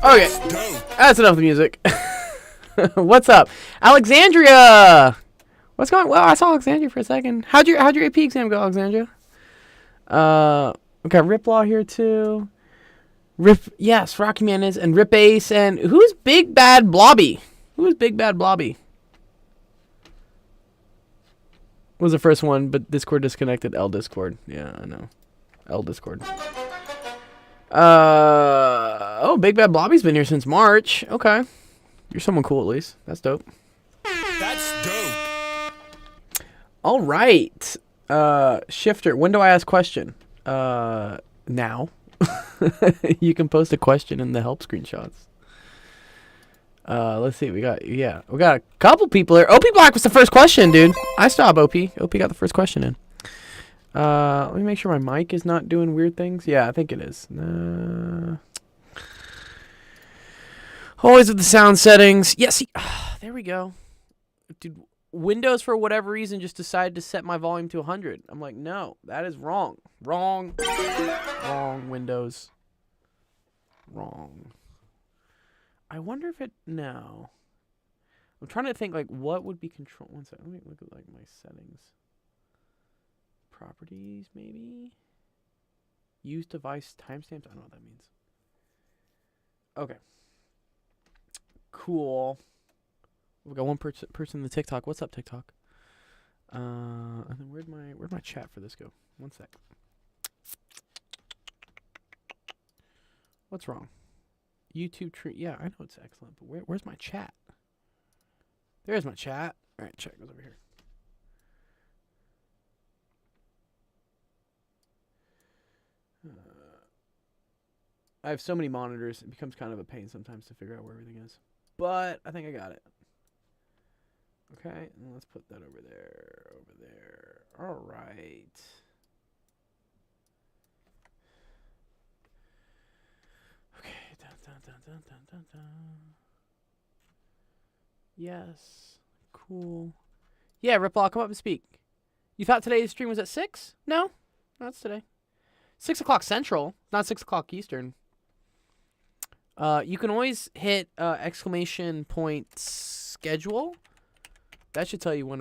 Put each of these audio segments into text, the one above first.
Okay, that's enough of the music. What's up, Alexandria? What's going? Well, I saw Alexandria for a second. How'd your AP exam go, Alexandria? We got Rip Law here too. Yes, Rocky Man is, and Rip Ace, and who's Big Bad Blobby? Who's Big Bad Blobby? Was the first one, but Discord disconnected. L Discord. Yeah, I know. L Discord. Oh, Big Bad Blobby's been here since March. Okay. You're someone cool at least. That's dope. That's dope. All right. Shifter, when do I ask question? Now. You can post a question in the help screenshots. Let's see. We got a couple people here. OP Black was the first question, dude. I stop OP. OP got the first question in. Let me make sure my mic is not doing weird things. Yeah, I think it is. Always with the sound settings. Yes, there we go. Dude, Windows, for whatever reason, just decided to set my volume to 100. I'm like, no, that is wrong. Wrong, Windows. Wrong. I wonder if no. I'm trying to think, like, what would be control. One second, let me look at, like, my settings. Properties, maybe? Use device timestamps? I don't know what that means. Okay. Cool. We got one person in the TikTok. What's up, TikTok? And then where'd my chat for this go? One sec. What's wrong? YouTube tree. Yeah, I know it's excellent, but where's my chat? There's my chat. All right, chat goes over here. I have so many monitors, it becomes kind of a pain sometimes to figure out where everything is. But I think I got it. Okay, and let's put that over there. All right. Okay. Dun. Yes. Cool. Yeah, Ripple, come up and speak. You thought today's stream was at 6? No, that's today. 6 o'clock Central, not 6 o'clock Eastern. You can always hit exclamation point schedule. That should tell you when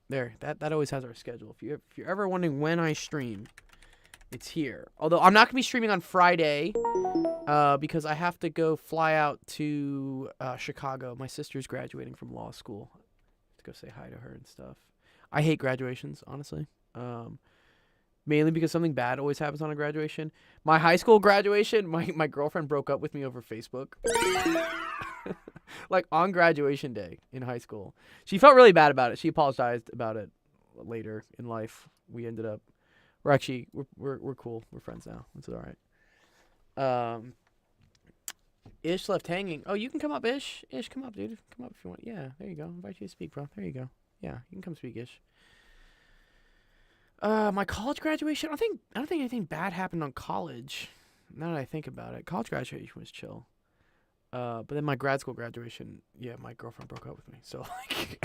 that always has our schedule. If you're ever wondering when I stream, it's here. Although I'm not gonna be streaming on Friday, because I have to fly out to Chicago. My sister's graduating from law school. I have to go say hi to her and stuff. I hate graduations, honestly. Mainly because something bad always happens on a graduation. My high school graduation, my girlfriend broke up with me over Facebook. Like on graduation day in high school. She felt really bad about it. She apologized about it later in life. We ended up we're cool. We're friends now. It's all right. Ish left hanging. Oh, you can come up, Ish. Ish, come up, dude. Come up if you want. Yeah, there you go. Invite you to speak, bro. There you go. Yeah, you can come speak, Ish. My college graduation, I don't think anything bad happened on college. Now that I think about it, college graduation was chill. But then my grad school graduation, yeah, my girlfriend broke up with me. So like,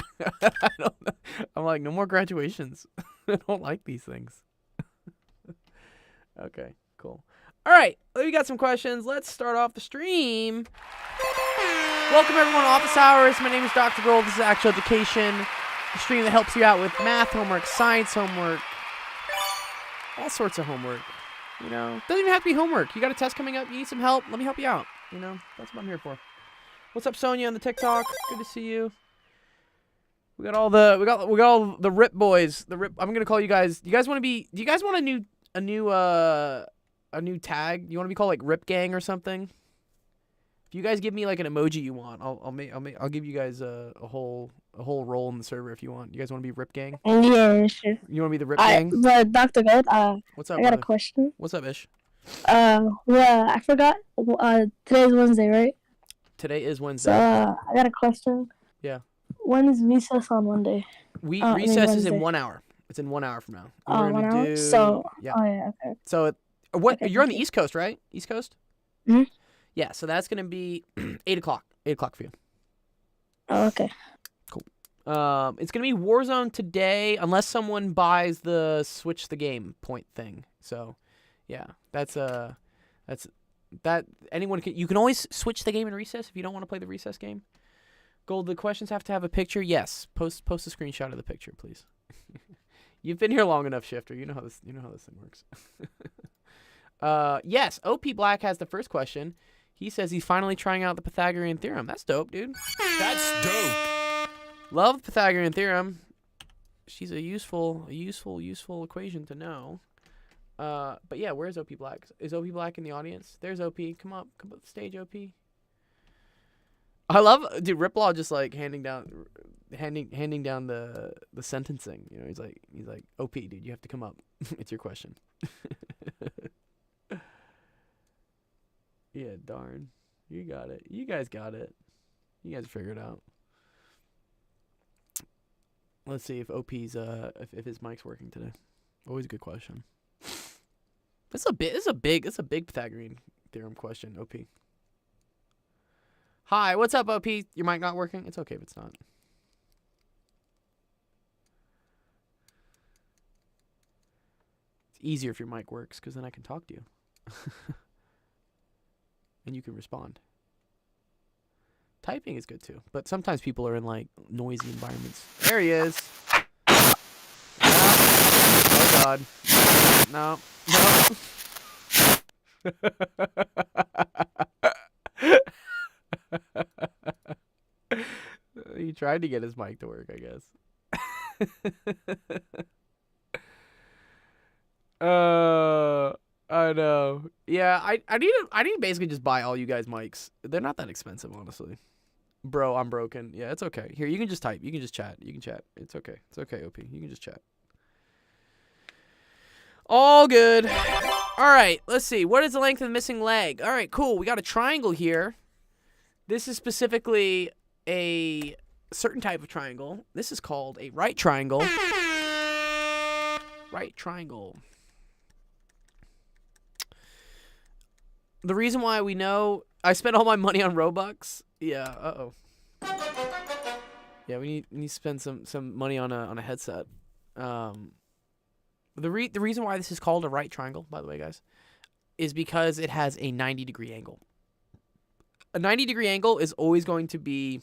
I'm like, no more graduations. I don't like these things. Okay, cool. All right, we got some questions. Let's start off the stream. Welcome everyone to Office Hours. My name is Dr. Gold. This is Actual Education, the stream that helps you out with math homework, science homework, all sorts of homework. You know, doesn't even have to be homework. You got a test coming up. You need some help. Let me help you out. You know, that's what I'm here for. What's up, Sonia on the TikTok? Good to see you. We got all the Rip boys. The Rip. I'm gonna call you guys. Do you guys want a new tag? You want to be called like Rip Gang or something? If you guys give me like an emoji you want, I'll give you guys a whole role in the server if you want. You guys want to be Rip Gang? Yeah, sure. You want to be the Rip Gang? But Dr. Gold, what's up? I got brother? a question. What's up, Ish? Well, I forgot. Today's Wednesday, right? Today is Wednesday. So, I got a question. Yeah. When is recess on Monday? Recess is in 1 hour. It's in 1 hour from now. Oh, 1 hour? So, yeah. Oh, yeah, okay. So, you're on the East Coast, right? East Coast? Mm-hmm. Yeah, so that's going to be 8 o'clock. 8 o'clock for you. Oh, okay. Cool. It's going to be Warzone today, unless someone buys the switch the game point thing. So, yeah, that's That anyone can. You can always switch the game in recess if you don't want to play the recess game. Gold. The questions have to have a picture. Yes. Post a screenshot of the picture, please. You've been here long enough, Shifter. You know how this thing works. Yes. OP Black has the first question. He says he's finally trying out the Pythagorean theorem. That's dope, dude. That's dope. Love the Pythagorean theorem. She's a useful equation to know. But yeah, where's OP Black? Is OP Black in the audience? There's OP. Come up the stage, OP. I love, dude. Riplaw just like handing down the sentencing. You know, he's like, OP, dude, you have to come up. It's your question. Yeah, darn. You got it. You guys got it. You guys figured it out. Let's see if OP's if his mic's working today. Always a good question. It's a big Pythagorean theorem question, OP. Hi, what's up, OP? Your mic not working? It's okay if it's not. It's easier if your mic works because then I can talk to you. And you can respond. Typing is good too, but sometimes people are in like noisy environments. There he is. Oh God. No. He tried to get his mic to work, I guess. I know. Yeah, I need to basically just buy all you guys mics. They're not that expensive, honestly. Bro, I'm broken. Yeah, it's okay. Here, you can just type. You can just chat. You can chat. It's okay. It's okay, OP. You can just chat. All good. All right, let's see. What is the length of the missing leg? All right, cool. We got a triangle here. This is specifically a certain type of triangle. This is called a right triangle. Right triangle. The reason why we know I spent all my money on Robux. Yeah. Uh-oh. Yeah, we need to spend some money on a headset. The reason why this is called a right triangle, by the way, guys, is because it has a 90-degree angle. A 90-degree angle is always going to be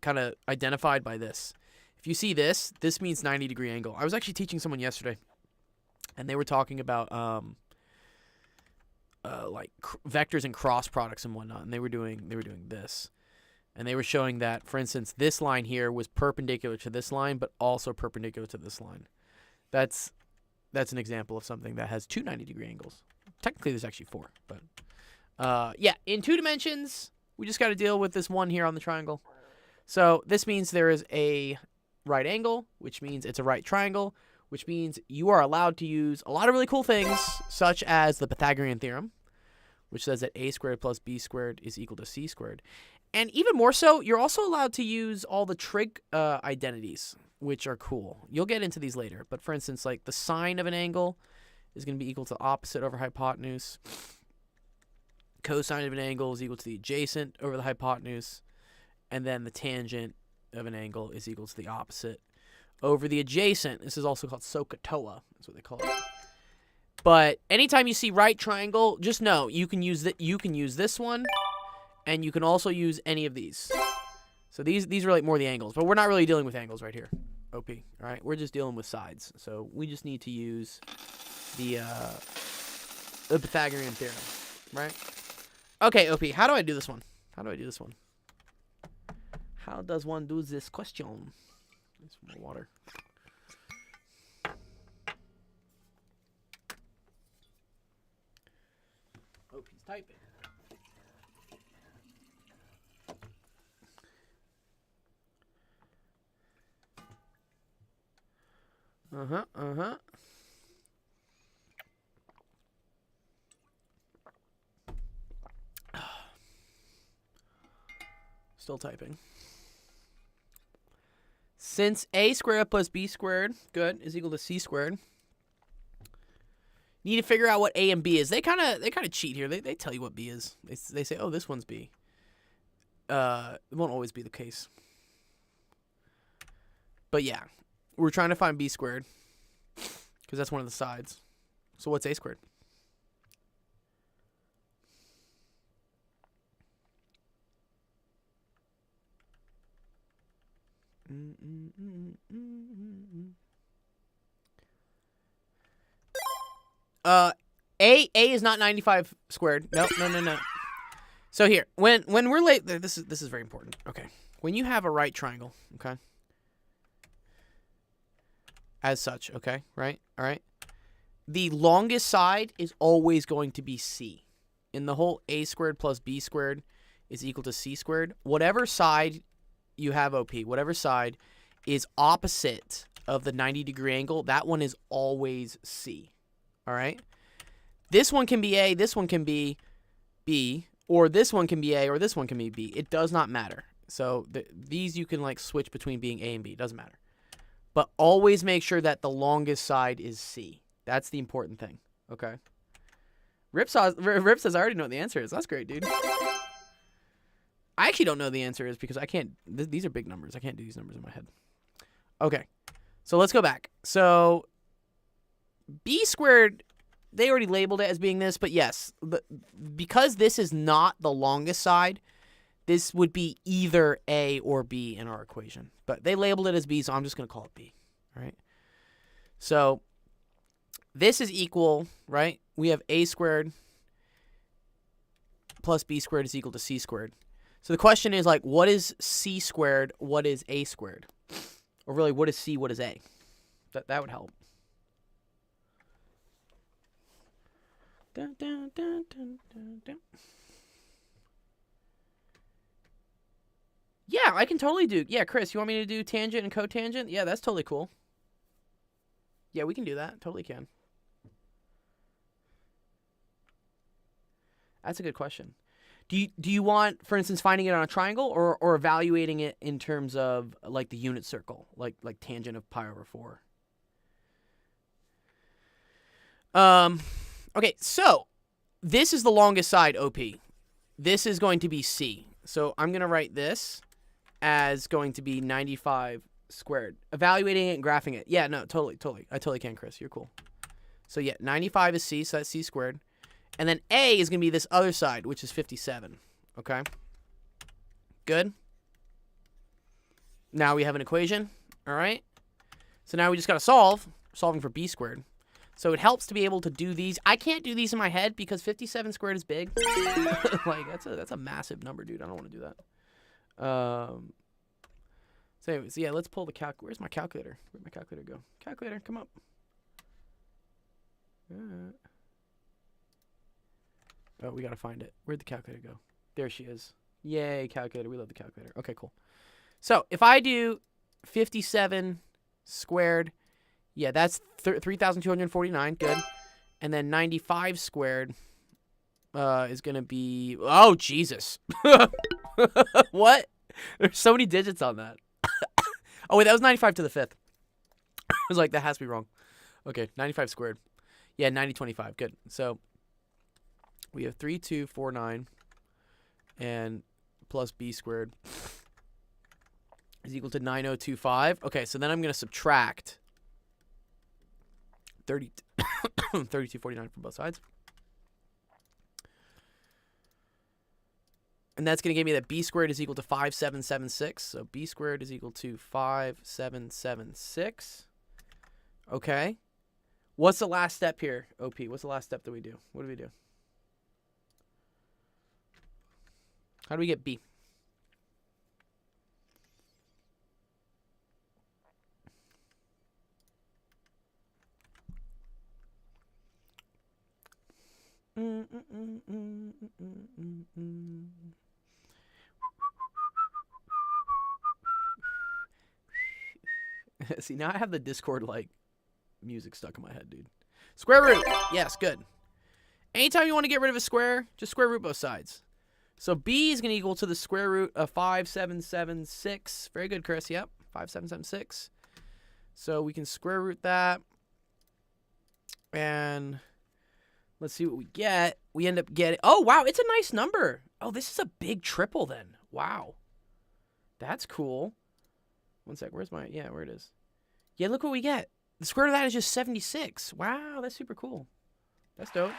kind of identified by this. If you see this means 90-degree angle. I was actually teaching someone yesterday, and they were talking about like vectors and cross products and whatnot, and they were doing this, and they were showing that, for instance, this line here was perpendicular to this line, but also perpendicular to this line. That's an example of something that has two 90-degree angles. Technically, there's actually four, but yeah, in 2 dimensions, we just got to deal with this one here on the triangle. So this means there is a right angle, which means it's a right triangle, which means you are allowed to use a lot of really cool things, such as the Pythagorean theorem, which says that a squared plus b squared is equal to c squared. And even more so, you're also allowed to use all the trig identities, which are cool. You'll get into these later. But for instance, like the sine of an angle is going to be equal to opposite over hypotenuse. Cosine of an angle is equal to the adjacent over the hypotenuse. And then the tangent of an angle is equal to the opposite over the adjacent. This is also called SOHCAHTOA. That's what they call it. But anytime you see right triangle, just know you can use this one, and you can also use any of these. So these are like more the angles, but we're not really dealing with angles right here. OP. All right, we're just dealing with sides. So we just need to use the Pythagorean theorem, right? Okay, OP. How do I do this one? How does one do this question? Need some more water. OP's typing. Still typing. Since a squared plus b squared, good, is equal to c squared. You need to figure out what a and b is. They kind of cheat here. They tell you what b is. They say, oh, this one's b. It won't always be the case. But yeah, we're trying to find b squared because that's one of the sides. So what's a squared? A is not 95 squared. No. So here, when we're late, this is very important. Okay, when you have a right triangle, okay, as such, okay, right, all right, the longest side is always going to be C. In the whole A squared plus B squared is equal to C squared. Whatever side you have, OP, whatever side is opposite of the 90-degree angle, that one is always C. All right. This one can be A, this one can be B, or this one can be A, or this one can be B. It does not matter. So these you can like switch between being A and B. It doesn't matter. But always make sure that the longest side is C. That's the important thing. Okay. Rip says, I already know what the answer is. That's great, dude. I actually don't know the answer is because I can't. These are big numbers. I can't do these numbers in my head. Okay. So let's go back. So B squared, they already labeled it as being this, but yes, because this is not the longest side, this would be either A or B in our equation. But they labeled it as B, so I'm just going to call it B. All right. So this is equal, right? We have A squared plus B squared is equal to C squared. So the question is like, what is C squared? What is A squared? Or really, what is C? What is A? That would help. Dun, dun, dun, dun, dun, dun. Yeah, I can totally do. Yeah, Chris, you want me to do tangent and cotangent? Yeah, that's totally cool. Yeah, we can do that. Totally can. That's a good question. Do you want, for instance, finding it on a triangle or evaluating it in terms of like the unit circle, like tangent of pi over 4? Okay, so this is the longest side, OP. This is going to be C. So I'm going to write this as going to be 95 squared. Evaluating it and graphing it. Yeah, no, totally. I totally can, Chris. You're cool. So yeah, 95 is C, so that's C squared. And then A is going to be this other side, which is 57. Okay? Good? Now we have an equation. All right? So now we just got to solving for B squared. So it helps to be able to do these. I can't do these in my head because 57 squared is big. Like, that's a massive number, dude. I don't want to do that. So anyways, yeah, let's pull the Where's my calculator? Where'd my calculator go? Calculator, come up. Oh, we got to find it. Where'd the calculator go? There she is. Yay, calculator. We love the calculator. Okay, cool. So if I do 57 squared, yeah, that's 3,249. Good. And then 95 squared is going to be... Oh, Jesus. What? There's so many digits on that. Oh, wait, that was 95 to the 5th. I was like, that has to be wrong. Okay, 95 squared. Yeah, 9025. Good. So we have 3249 and plus b squared is equal to 9025. Okay, so then I'm going to subtract 3249 from both sides. And that's going to give me that b squared is equal to 5776. So b squared is equal to 5776. Okay. What's the last step here, OP? What's the last step that we do? What do we do? How do we get b? See, now I have the Discord like music stuck in my head, dude. Square root. Yes, good. Anytime you want to get rid of a square, just square root both sides. So b is going to equal to the square root of 5776. Very good, Chris. Yep, 5776. So we can square root that. And let's see what we get. We end up getting... Oh, wow, it's a nice number. Oh, this is a big triple then. Wow. That's cool. One sec. Where's my... Yeah, where it is. Yeah, look what we get. The square root of that is just 76. Wow, that's super cool. That's dope.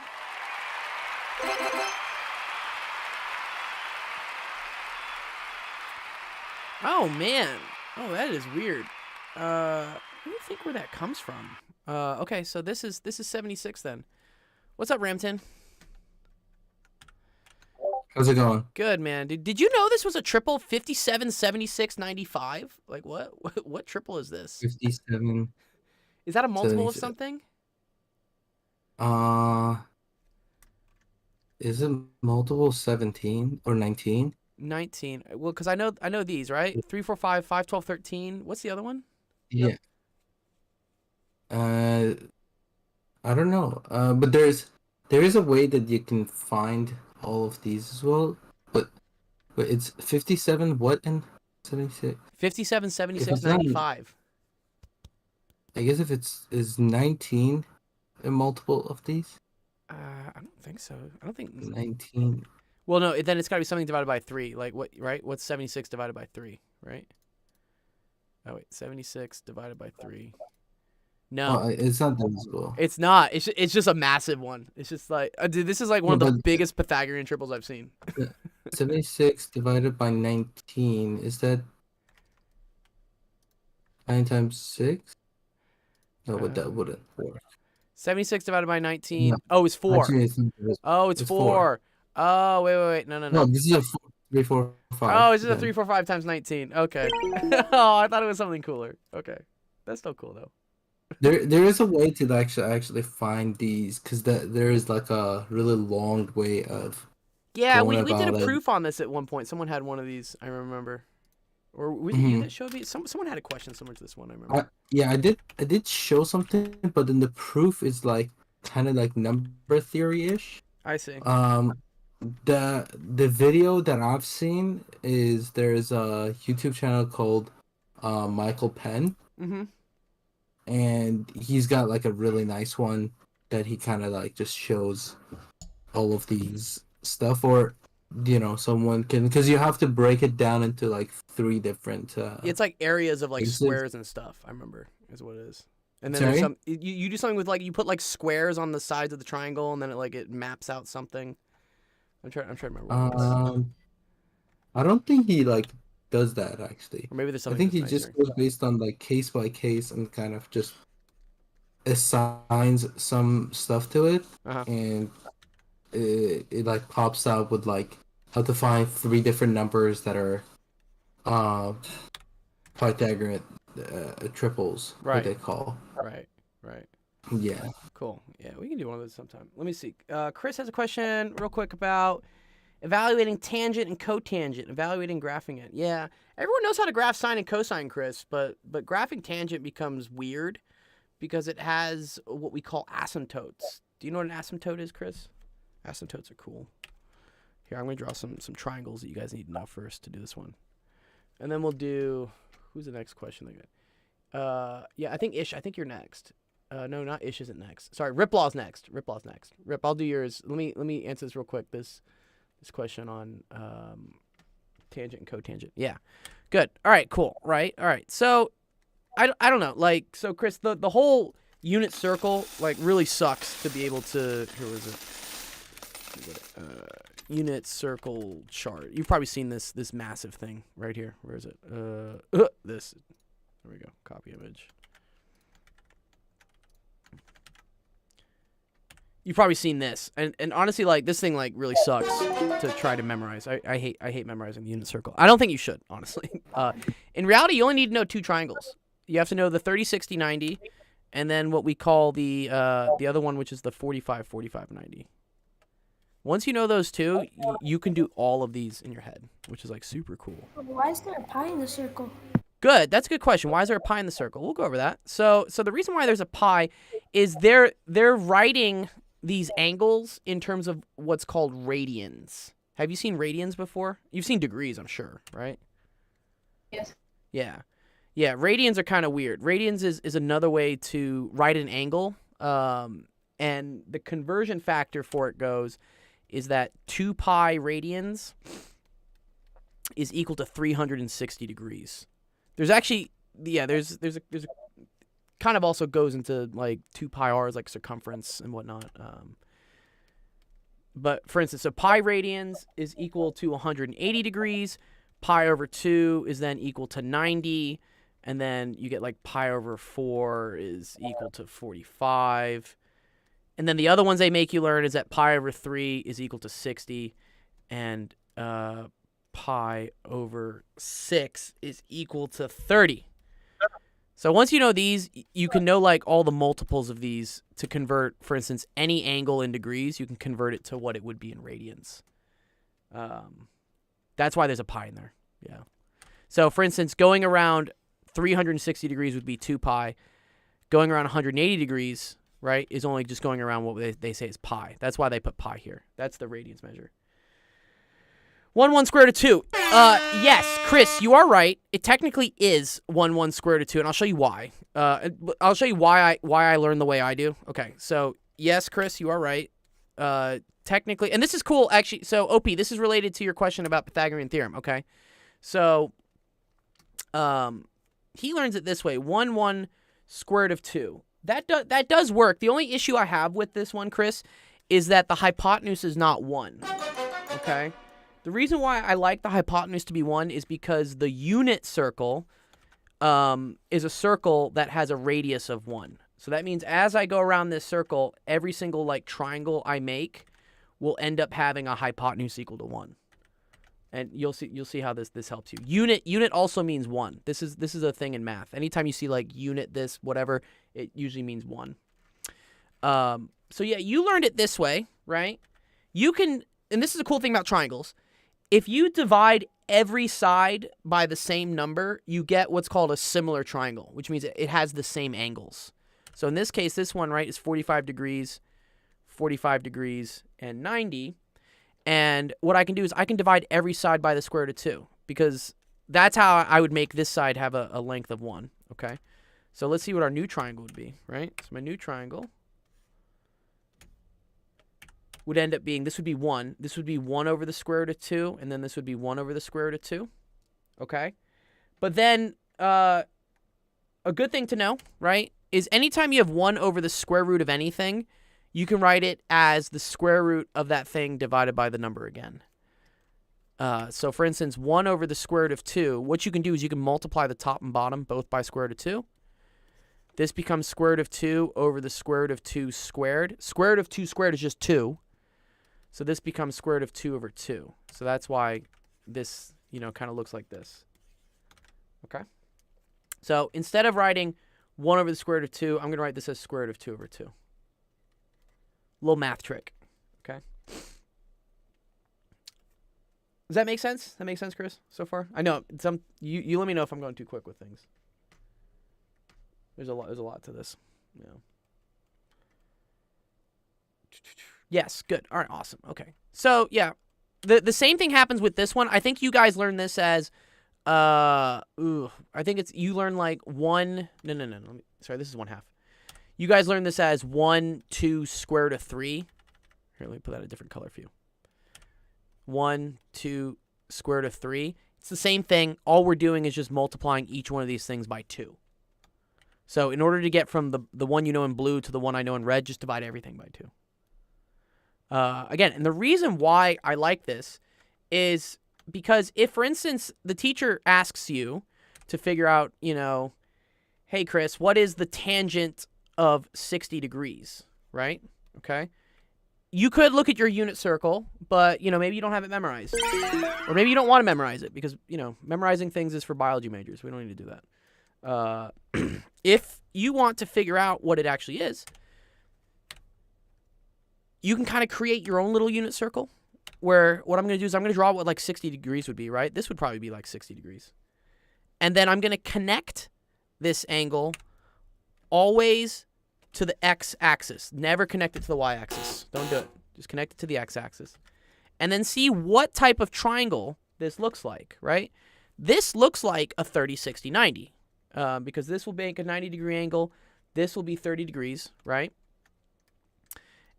Oh, man. Oh, that is weird. Let me think where that comes from. Okay, so this is 76 then. What's up, Ramton? How's it going? Good, man. Did you know this was a triple 57, 76, 95? Like what? What triple is this? 57, Is that a multiple of 76. something? Uh, is it multiple 17 or 19? 19. Well, because I know these, right? 3, 4, 5, 5, 12, 13. What's the other one? Yeah. Uh, I don't know. But there is a way that you can find all of these as well. But it's 57 what and 76? 57, If 76, it's not, 95. I guess if is 19 a multiple of these? I don't think so. I don't think. 19. Well, no. Then it's got to be something divided by 3. Like what? Right? What's 76 divided by 3? Right? Oh wait, 76 divided by 3. No, Oh, it's not divisible. it's not. It's just a massive one. It's just like, dude, this is like one No, of the but biggest Pythagorean triples I've seen. 76 divided by 19, is that 9 times 6? No, but that wouldn't work. 76 divided by 19. No, Oh, it's 4. actually, it's not divisible. Oh, it's It's 4. Oh, wait. No. No, this is a 3, 4, 5. Oh, it's just a then. 3, 4, 5 times 19. Okay. Oh, I thought it was something cooler. Okay. That's still cool though. There is a way to actually find these, because there is like a really long way of Yeah, going we did about a it. proof on this at one point. Someone had one of these, I remember. Or was it you Mhm. that showed me? Someone had a question similar to this one, I remember. Yeah, I did show something, but then the proof is like kind of like number theory-ish. I see. The video that I've seen is there's a YouTube channel called Michael Penn, Mm-hmm. and he's got like a really nice one that he kind of like just shows all of these stuff, or someone can, because you have to break it down into like 3 different It's like areas of like cases. squares and stuff, I remember, is what it is. And then Sorry? there's some you do something with like you put like squares on the sides of the triangle and then it maps out something. I'm trying to remember what it is. I don't think he like does that actually. Or maybe there's I something think he that's just nicer. goes based on like case by case and kind of just assigns some stuff to it, Uh-huh. and it like pops out with like how to find 3 different numbers that are Pythagorean triples, Right. what they call. Right. Yeah. Cool. Yeah, we can do one of those sometime. Let me see. Chris has a question real quick about evaluating tangent and cotangent, evaluating graphing it. Yeah, everyone knows how to graph sine and cosine, Chris, but graphing tangent becomes weird because it has what we call asymptotes. Do you know what an asymptote is, Chris? Asymptotes are cool. Here, I'm going to draw some triangles that you guys need to know first to do this one. And then we'll do... Who's the next question? Yeah, I think you're next. No, not Ish isn't next. Sorry, Riplaw's next. Rip, I'll do yours. Let me answer this real quick. This question on tangent and cotangent. Yeah, good. All right, cool. Right. All right. So I don't know. Like, so Chris, the whole unit circle like really sucks to be able to. Here was it. Unit circle chart. You've probably seen this massive thing right here. Where is it? This. There we go. Copy image. You've probably seen this, and honestly, like this thing, like really sucks to try to memorize. I hate memorizing the unit circle. I don't think you should, honestly. In reality, you only need to know 2 triangles. You have to know the 30, 60, 90, and then what we call the other one, which is the 45, 45, 90. Once you know those 2, you can do all of these in your head, which is like super cool. Why is there a pie in the circle? Good. That's a good question. Why is there a pi in the circle? We'll go over that. So the reason why there's a pi is they're writing these angles in terms of what's called radians. Have you seen radians before? You've seen degrees, I'm sure, right? Yes. Yeah. Yeah, radians are kind of weird. Radians is another way to write an angle. And the conversion factor for it goes is that 2 pi radians is equal to 360 degrees. There's actually, yeah, there's a kind of also goes into like 2 pi r's, like circumference and whatnot. But for instance, so pi radians is equal to 180 degrees. pi over 2 is then equal to 90. And then you get like pi over 4 is equal to 45. And then the other ones they make you learn is that pi over 3 is equal to 60. And pi over 6 is equal to 30. So once you know these, you can know like all the multiples of these to convert, for instance, any angle in degrees. You can convert it to what it would be in radians. That's why there's a pi in there. Yeah. So for instance, going around 360 degrees would be 2 pi. Going around 180 degrees, right, is only just going around what they say is pi. That's why they put pi here. That's the radians measure. 1 square root of 2. Yes, Chris, you are right. It technically is 1 square root of 2, and I'll show you why. I'll show you why I learned the way I do. Okay, so yes, Chris, you are right. Technically, and this is cool, actually. So, OP, this is related to your question about Pythagorean theorem, okay? So, he learns it this way, 1 square root of 2. That does work. The only issue I have with this one, Chris, is that the hypotenuse is not 1, okay? The reason why I like the hypotenuse to be 1 is because the unit circle is a circle that has a radius of 1. So that means as I go around this circle, every single like triangle I make will end up having a hypotenuse equal to 1. And you'll see how this helps you. Unit also means 1. This is a thing in math. Anytime you see like unit this whatever, it usually means 1. So yeah, you learned it this way, right? You can, and this is a cool thing about triangles. If you divide every side by the same number, you get what's called a similar triangle, which means it has the same angles. So in this case, this one, right, is 45 degrees, and 90. And what I can do is I can divide every side by the square root of 2, because that's how I would make this side have a length of 1, okay? So let's see what our new triangle would be, right? So my new triangle would end up being, this would be 1. This would be 1 over the square root of 2, and then this would be 1 over the square root of 2, okay? But then a good thing to know, right, is anytime you have 1 over the square root of anything, you can write it as the square root of that thing divided by the number again. So for instance, 1 over the square root of 2, what you can do is you can multiply the top and bottom both by square root of 2. This becomes square root of 2 over the square root of 2 squared. Square root of 2 squared is just 2. So this becomes square root of 2 over 2. So that's why this, kind of looks like this. Okay? So instead of writing 1 over the square root of 2, I'm going to write this as square root of 2 over 2. Little math trick. Okay? Does that make sense? That makes sense, Chris, so far? I know you let me know if I'm going too quick with things. There's a lot to this. Yeah. Yes, good. All right, awesome. Okay. So, yeah. The same thing happens with this one. I think you guys learn this as I think it's you learn like 1 no. Sorry, this is 1/2. You guys learn this as 1, 2 square root of 3. Here, let me put that a different color for you. 1, 2 square root of 3. It's the same thing. All we're doing is just multiplying each one of these things by 2. So in order to get from the one you know in blue to the one I know in red, just divide everything by 2. Again, and the reason why I like this is because if, for instance, the teacher asks you to figure out, hey, Chris, what is the tangent of 60 degrees, right? Okay. You could look at your unit circle, but, maybe you don't have it memorized. Or maybe you don't want to memorize it because, memorizing things is for biology majors. We don't need to do that. If you want to figure out what it actually is, you can kind of create your own little unit circle where what I'm going to do is I'm going to draw what like 60 degrees would be, right? This would probably be like 60 degrees. And then I'm going to connect this angle always to the x-axis. Never connect it to the y-axis. Don't do it. Just connect it to the x-axis. And then see what type of triangle this looks like, right? This looks like a 30, 60, 90 because this will make a 90-degree angle. This will be 30 degrees, right?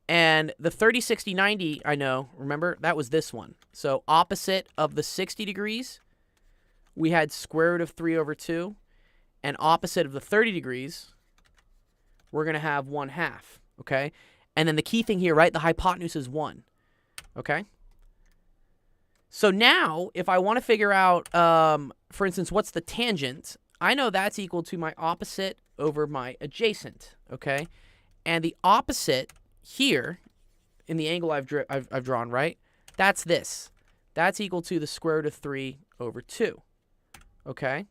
And the 30, 60, 90, I know, remember, that was this one. So opposite of the 60 degrees, we had square root of 3 over 2. And opposite of the 30 degrees, we're going to have 1/2, okay? And then the key thing here, right, the hypotenuse is 1, okay? So now, if I want to figure out, for instance, what's the tangent, I know that's equal to my opposite over my adjacent, okay? And the opposite here, in the angle I've drawn, right? That's this. That's equal to the square root of 3 over 2, okay?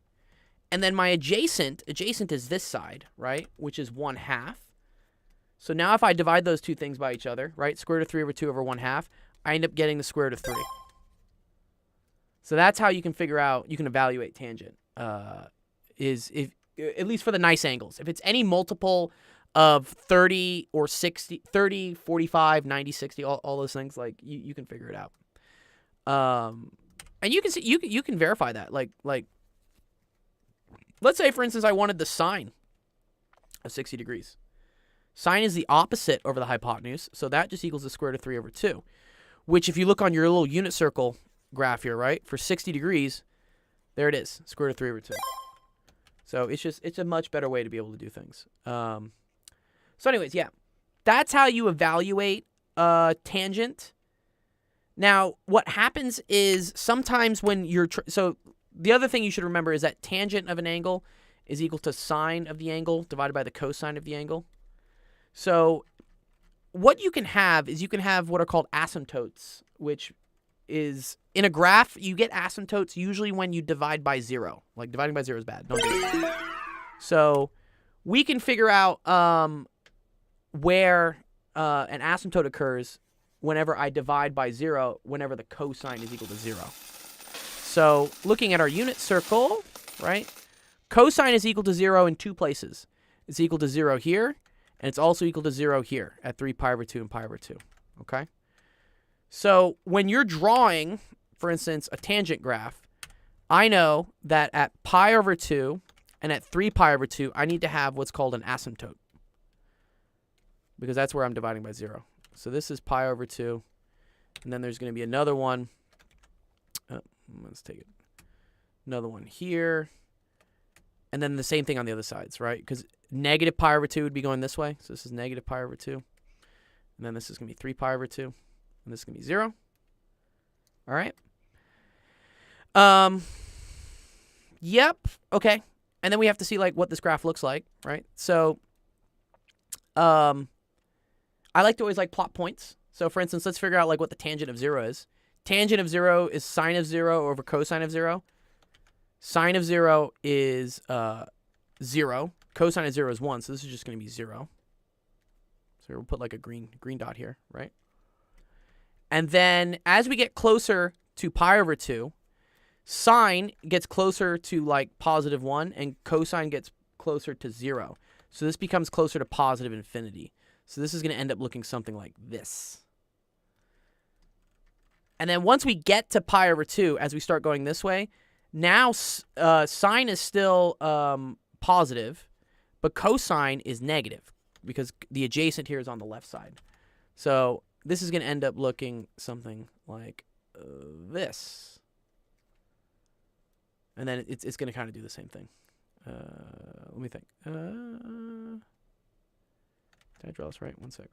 And then my adjacent is this side, right? Which is 1/2. So now if I divide those two things by each other, right? Square root of 3 over 2 over 1/2, I end up getting the square root of 3. So that's how you can figure out, you can evaluate tangent, is if, at least for the nice angles. If it's any multiple of 30 or 60, 30, 45, 90, 60, all those things, like you can figure it out. And you can see, you can verify that. Like let's say, for instance, I wanted the sine of 60 degrees. Sine is the opposite over the hypotenuse, so that just equals the square root of 3 over 2, which if you look on your little unit circle graph here, right, for 60 degrees, there it is, square root of 3 over 2. So it's a much better way to be able to do things. So anyways, yeah, that's how you evaluate tangent. Now, what happens is sometimes when you're so the other thing you should remember is that tangent of an angle is equal to sine of the angle divided by the cosine of the angle. So what you can have is you can have what are called asymptotes, which is in a graph, you get asymptotes usually when you divide by 0. Like dividing by 0 is bad. Don't do it. So we can figure out where an asymptote occurs whenever I divide by 0, whenever the cosine is equal to 0. So looking at our unit circle, right, cosine is equal to 0 in 2 places. It's equal to 0 here, and it's also equal to 0 here at 3 pi over 2 and pi over 2, okay? So when you're drawing, for instance, a tangent graph, I know that at pi over 2 and at 3 pi over 2, I need to have what's called an asymptote, because that's where I'm dividing by 0. So this is pi over 2, and then there's going to be another one. Let's take it. Another one here, and then the same thing on the other sides, right? Because negative pi over 2 would be going this way. So this is negative pi over 2, and then this is going to be 3 pi over 2, and this is going to be 0. All right. Yep. Okay. And then we have to see like what this graph looks like, right? So, I like to always like plot points. So for instance, let's figure out like what the tangent of 0 is. Tangent of 0 is sine of 0 over cosine of 0. Sine of 0 is 0. Cosine of 0 is 1, so this is just going to be 0. So we'll put like a green dot here, right? And then as we get closer to pi over 2, sine gets closer to like positive 1, and cosine gets closer to 0. So this becomes closer to positive infinity. So this is going to end up looking something like this. And then once we get to pi over 2, as we start going this way, now sine is still positive, but cosine is negative because the adjacent here is on the left side. So this is going to end up looking something like this. And then it's going to kind of do the same thing. Let me think. Did I draw this right? One sec.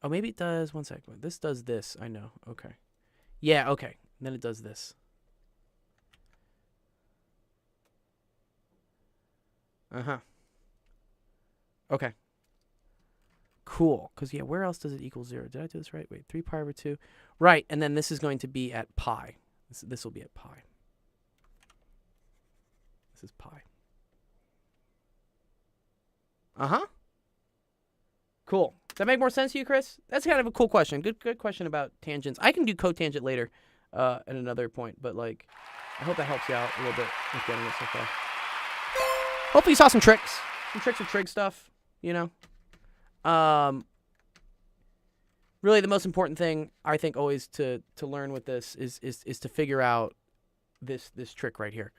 Oh, maybe it does. One second. This does this. I know. Okay. Yeah, okay. And then it does this. Uh-huh. Okay. Cool. Because, yeah, where else does it equal 0? Did I do this right? Wait, 3 pi over 2. Right, and then this is going to be at pi. This will be at pi. This is pi. Uh-huh. Cool. Does that make more sense to you, Chris? That's kind of a cool question. Good question about tangents. I can do cotangent later at another point, but like, I hope that helps you out a little bit with getting it so far. Hopefully you saw some tricks of trig stuff, you know. Really the most important thing I think always to learn with this is to figure out this trick right here.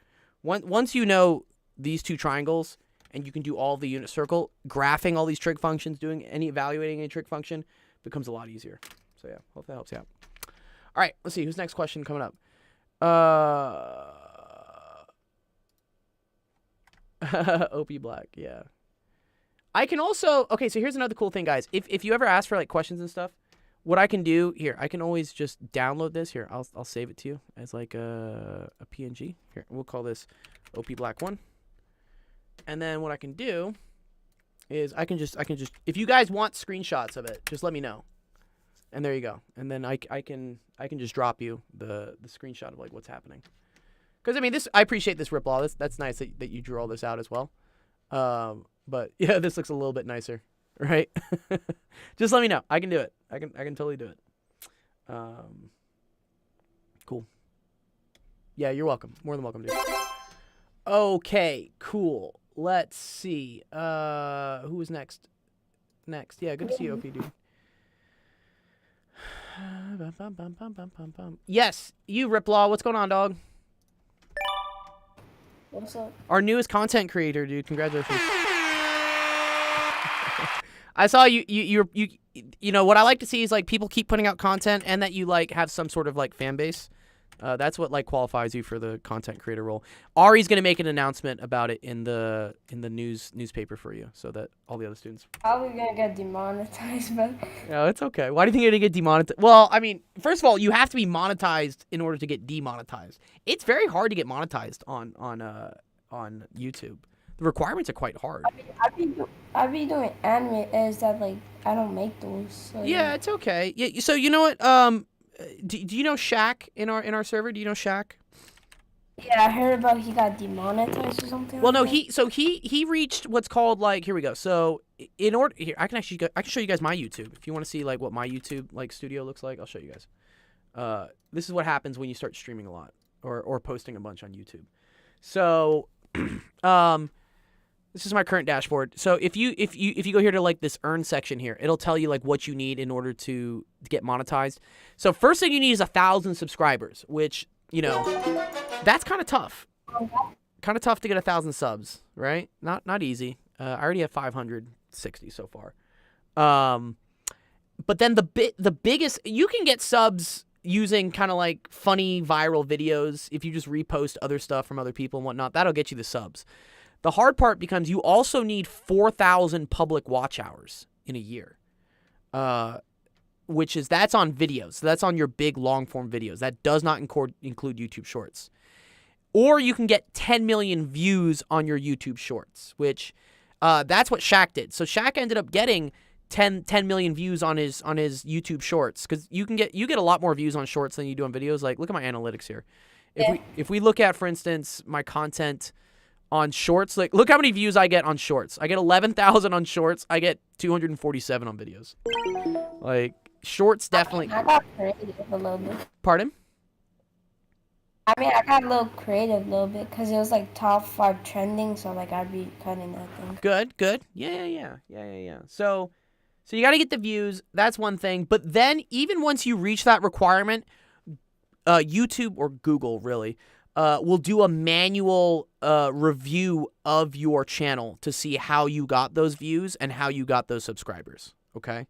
Once you know these two triangles, and you can do all the unit circle, graphing all these trig functions, evaluating any trig function becomes a lot easier. So yeah, hope that helps you out. All right, let's see, who's next question coming up? OP Black, yeah. I can also, okay, so here's another cool thing, guys. If you ever ask for like questions and stuff, what I can do here, I can always just download this here. I'll save it to you as like a PNG. Here, we'll call this OP Black 1. And then what I can do is I can just if you guys want screenshots of it, just let me know. And there you go. And then I can just drop you the screenshot of like what's happening. Because I mean I appreciate this Riplaw. That's nice that you drew all this out as well. But yeah, this looks a little bit nicer, right? Just let me know. I can do it. I can totally do it. Cool. Yeah, you're welcome. More than welcome, dude. Okay, cool. Let's see. Who is next? Yeah, good to see you, OP, dude. Yes, you, Riplaw. What's going on, dog? What's up? Our newest content creator, dude. Congratulations. I saw you. You know what I like to see is like people keep putting out content and that you like have some sort of like fan base. That's what like qualifies you for the content creator role. Ari's gonna make an announcement about it in the newspaper for you, so that all the other students. Probably gonna get demonetized, but No, it's okay. Why do you think you're gonna get demonetized? Well, I mean, first of all, you have to be monetized in order to get demonetized. It's very hard to get monetized on YouTube. The requirements are quite hard. I be doing anime. Is that like I don't make those? So Yeah, it's okay. Yeah, so you know what? Do you know Shaq in our server? Do you know Shaq? Yeah, I heard about he got demonetized or something. Well, no, like that. he reached what's called like, here we go. So in order here, I can show you guys my YouTube if you want to see like what my YouTube like studio looks like. I'll show you guys. This is what happens when you start streaming a lot or posting a bunch on YouTube. So, this is my current dashboard. So if you go here to like this earn section here, it'll tell you like what you need in order to get monetized. So first thing you need is 1,000 subscribers, which, you know, that's kind of tough. Kind of tough to get 1,000 subs, right? Not easy. I already have 560 so far. But then the biggest, you can get subs using kind of like funny viral videos. If you just repost other stuff from other people and whatnot, that'll get you the subs. The hard part becomes you also need 4,000 public watch hours in a year, that's on videos. So that's on your big long form videos. That does not include YouTube Shorts. Or you can get 10 million views on your YouTube Shorts, which that's what Shaq did. So Shaq ended up getting 10 million views on his YouTube Shorts, because you get a lot more views on Shorts than you do on videos. Like, look at my analytics here. If we look at, for instance, my content on Shorts, like look how many views I get on Shorts. I get 11,000 on Shorts. I get 247 on videos. Like, Shorts definitely. I got creative a little bit. Pardon? I mean, I got a little creative a little bit because it was like top 5 trending, so like I'd be cutting that thing. Good. Yeah. So you got to get the views. That's one thing. But then even once you reach that requirement, YouTube or Google really will do a manual review of your channel to see how you got those views and how you got those subscribers. Okay.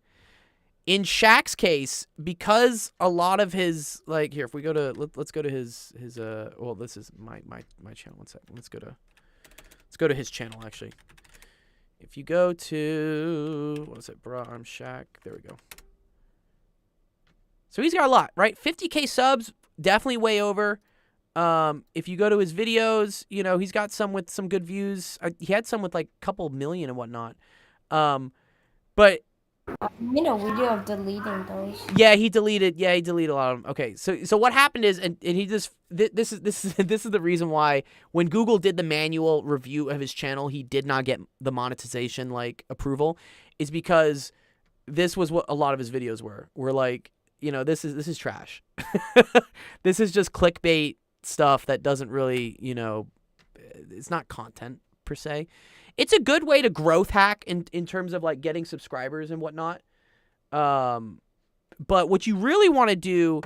In Shaq's case, because a lot of his, like, here, if we go to, let's go to his well, this is my channel. One second. Let's go to his channel, actually. If you go to, what is it, bro, I'm Shaq. There we go. So he's got a lot, right? 50K subs, definitely way over. If you go to his videos, you know, he's got some with some good views. He had some with like a couple million and whatnot. But You know, video of deleting those. yeah, he deleted a lot of them. Okay, so what happened is, and he just, this is the reason why when Google did the manual review of his channel, he did not get the monetization like approval, is because this was what a lot of his videos were like, you know, this is trash. This is just clickbait stuff that doesn't really, you know, it's not content per se. It's a good way to growth hack in terms of like getting subscribers and whatnot. But what you really want to do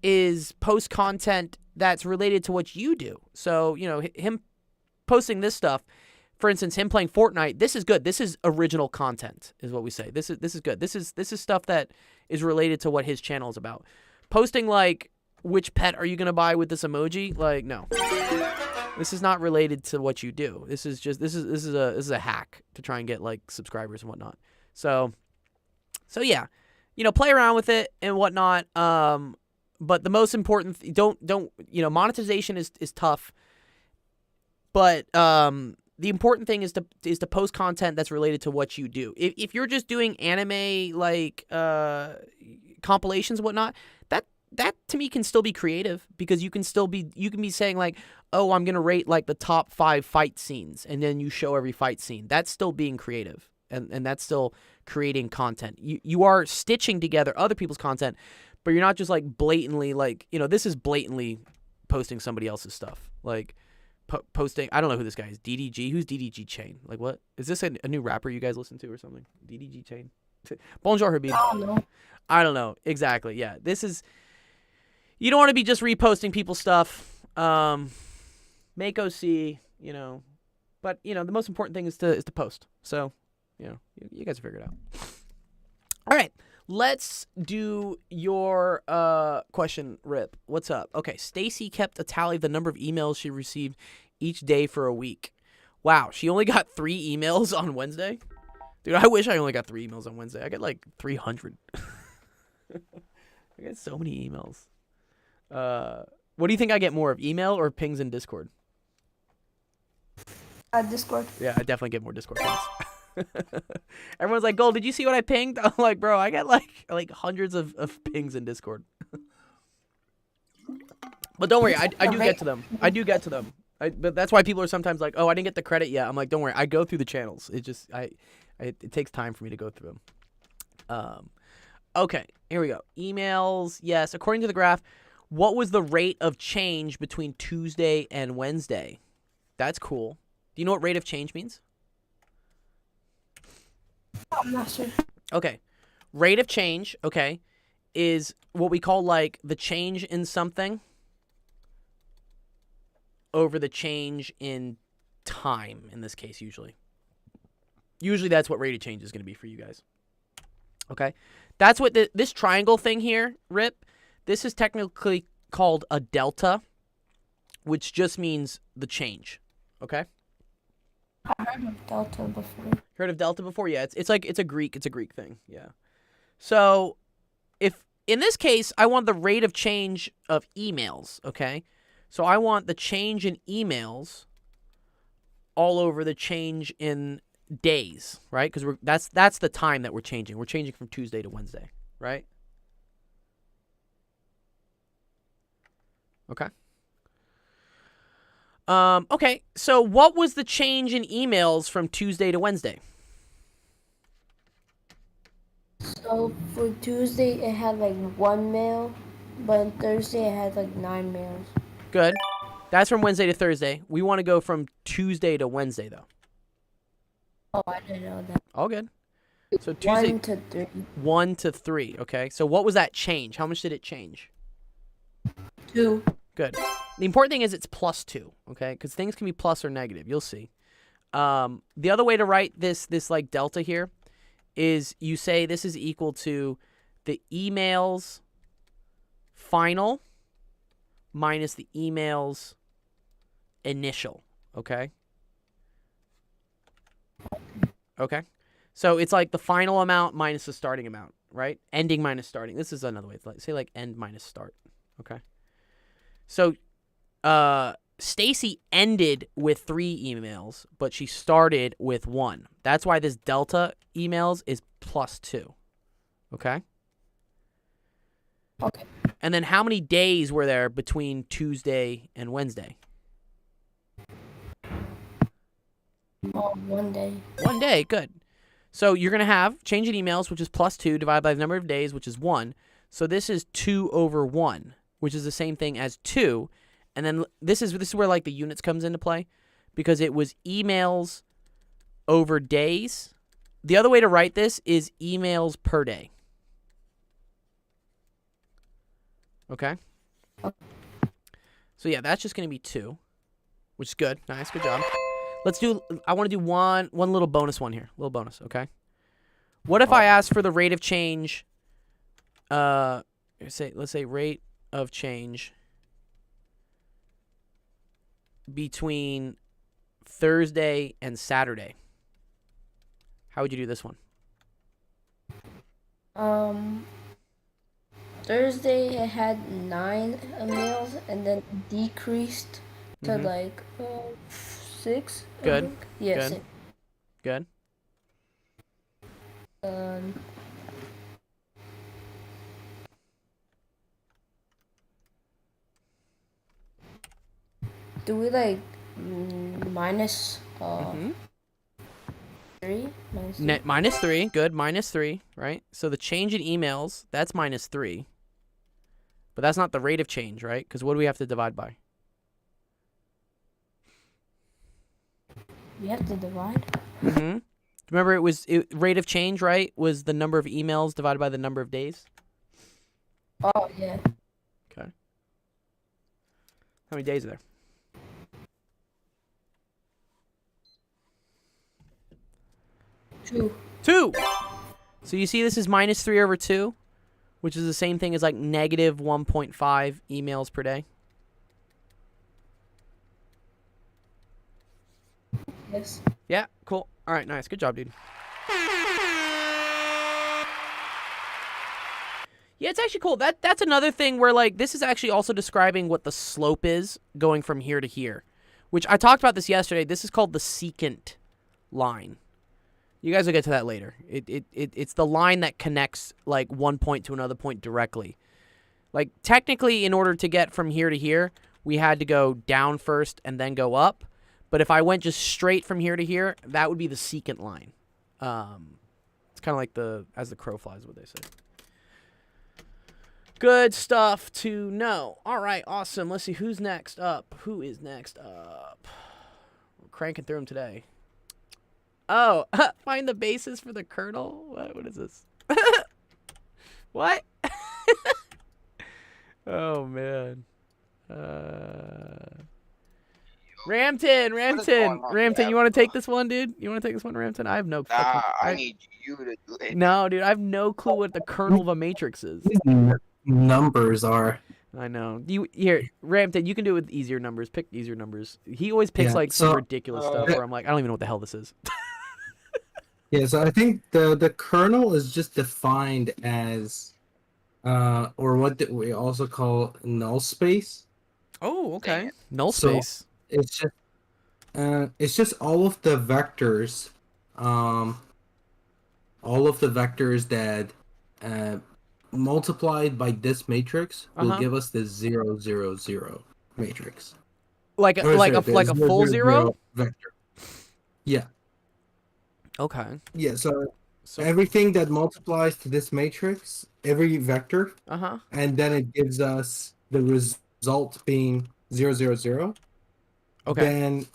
is post content that's related to what you do. So, you know, him posting this stuff, for instance, him playing Fortnite, this is good. This is original content is what we say. This is good. This is stuff that is related to what his channel is about. Posting like, which pet are you going to buy with this emoji? Like, no. This is not related to what you do. This is a hack to try and get like subscribers and whatnot. So yeah, play around with it and whatnot. But the most important, don't monetization is tough. But the important thing is to post content that's related to what you do. If you're just doing anime like compilations and whatnot, that to me can still be creative, because you can be saying like, oh, I'm gonna rate like the top 5 fight scenes, and then you show every fight scene. That's still being creative, and that's still creating content. You are stitching together other people's content, but you're not just like blatantly like, this is blatantly posting somebody else's stuff. Like posting, I don't know who this guy is. DDG? Who's DDG Chain? Like, what? Is this a new rapper you guys listen to or something? DDG Chain? Bonjour, Habib. I don't know. I don't know. Exactly. Yeah. This is, you don't want to be just reposting people's stuff. Make OC, but the most important thing is to post. So, you guys figure it out. All right. Let's do your question, Rip. What's up? Okay, Stacy kept a tally of the number of emails she received each day for a week. Wow, she only got 3 emails on Wednesday? Dude, I wish I only got 3 emails on Wednesday. I get like 300. I get so many emails. What do you think I get more of, email or pings in Discord? Discord. Yeah, I definitely get more Discord pings. Everyone's like, Gold, did you see what I pinged? I'm like, bro, I got like hundreds of pings in Discord. But don't worry, I do get to them. I do get to them. But that's why people are sometimes like, oh, I didn't get the credit yet. I'm like, don't worry, I go through the channels. It just it takes time for me to go through them. Okay, here we go. Emails, yes. According to the graph, what was the rate of change between Tuesday and Wednesday? That's cool. Do you know what rate of change means? I'm not sure. Okay. Rate of change, okay, is what we call like the change in something over the change in time, in this case, usually. Usually that's what rate of change is going to be for you guys. Okay? That's what this triangle thing here, Rip, this is technically called a delta, which just means the change. Okay? I heard of Delta before. Heard of delta before? Yeah, it's a Greek thing. Yeah. So, if in this case I want the rate of change of emails, okay? So I want the change in emails all over the change in days, right? Because that's the time that we're changing. We're changing from Tuesday to Wednesday, right? Okay. Okay, so what was the change in emails from Tuesday to Wednesday? So for Tuesday it had like 1 mail, but on Thursday it had like 9 mails. Good. That's from Wednesday to Thursday. We want to go from Tuesday to Wednesday, though. Oh, I didn't know that. All good. So Tuesday 1 to 3. 1 to 3. Okay. So what was that change? How much did it change? 2. Good. The important thing is it's +2. Okay, because things can be plus or negative. You'll see. The other way to write this like delta here is you say this is equal to the emails final minus the emails initial. Okay. Okay. So it's like the final amount minus the starting amount, right? Ending minus starting. This is another way. Say like end minus start. Okay. So Stacy ended with 3 emails, but she started with 1. That's why this delta emails is +2. Okay? Okay. And then how many days were there between Tuesday and Wednesday? Oh, 1 day. 1 day. Good. So you're going to have change in emails, which is +2, divided by the number of days, which is 1. So this is 2 over 1, which is the same thing as 2. And then this is where like the units comes into play, because it was emails over days. The other way to write this is emails per day. Okay? So yeah, that's just going to be 2, which is good. Nice, good job. I want to do one little bonus one here. Little bonus, okay? What if I ask for the rate of change, let's say rate of change between Thursday and Saturday? How would you do this one? Um, Thursday I had 9 meals and then decreased to Mm-hmm. like 6, I Good. think. Yeah, Good. 6. Good. Um, do we like minus Mm-hmm. 3? Minus 3? Net -3. Good. -3. Right. So the change in emails, that's -3. But that's not the rate of change, right? Because what do we have to divide by? We have to divide. Mm-hmm. Remember, rate of change, right? Was the number of emails divided by the number of days. Oh yeah. Okay. How many days are there? 2. 2. So you see, this is -3/2, which is the same thing as like -1.5 emails per day. Yes. Yeah. Cool. All right. Nice. Good job, dude. Yeah, it's actually cool. That's another thing where like this is actually also describing what the slope is going from here to here, which I talked about this yesterday. This is called the secant line. You guys will get to that later. It's the line that connects like one point to another point directly. Like technically, in order to get from here to here, we had to go down first and then go up. But if I went just straight from here to here, that would be the secant line. It's kind of like the as the crow flies, what they say. Good stuff to know. All right, awesome. Let's see who's next up. Who is next up? We're cranking through them today. Oh, find the basis for the kernel? What is this? What? Oh, man. Ramton, you want to take this one, dude? You want to take this one, Ramton? I have no fucking... I need you to do it. No, dude, I have no clue what the kernel of a matrix is. Numbers are. I know. Here, Ramton, you can do it with easier numbers. Pick easier numbers. He always picks Yeah, like some so- ridiculous stuff where I'm like, I don't even know what the hell this is. Yeah, so I think the kernel is just defined as, or what we also call null space. Oh, okay. Null So- space. It's just all of the vectors, that multiplied by this matrix will Uh-huh. give us the 0, 0, 0 matrix. Like Or, sorry, the like a 0, full 0, zero? 0 vector. Yeah, Okay. yeah. So So everything that multiplies to this matrix, every vector, uh-huh. and then it gives us the result being 0, 0, 0. Okay.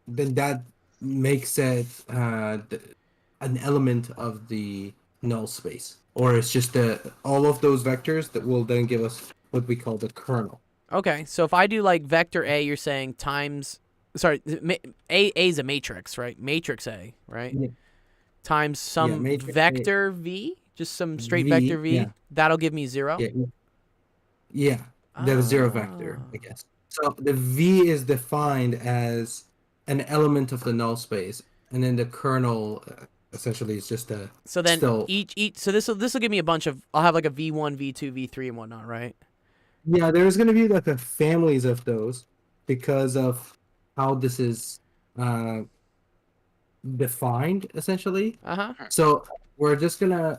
Then that makes it an element of the null space, or it's just all of those vectors that will then give us what we call the kernel. Okay. So if I do like vector A, you're saying times A is a matrix, right? Matrix A, right? Yeah. Times some matrix A. vector V, just some straight V, vector V. yeah. That'll give me 0. Yeah, the zero vector, I guess. So the V is defined as an element of the null space, and then the kernel essentially is just a. So then still, each so this will give me a bunch of, I'll have like a V1, V2, V3 and whatnot, right? yeah, there's gonna be like a families of those because of how this is defined essentially. Uh-huh. So we're just gonna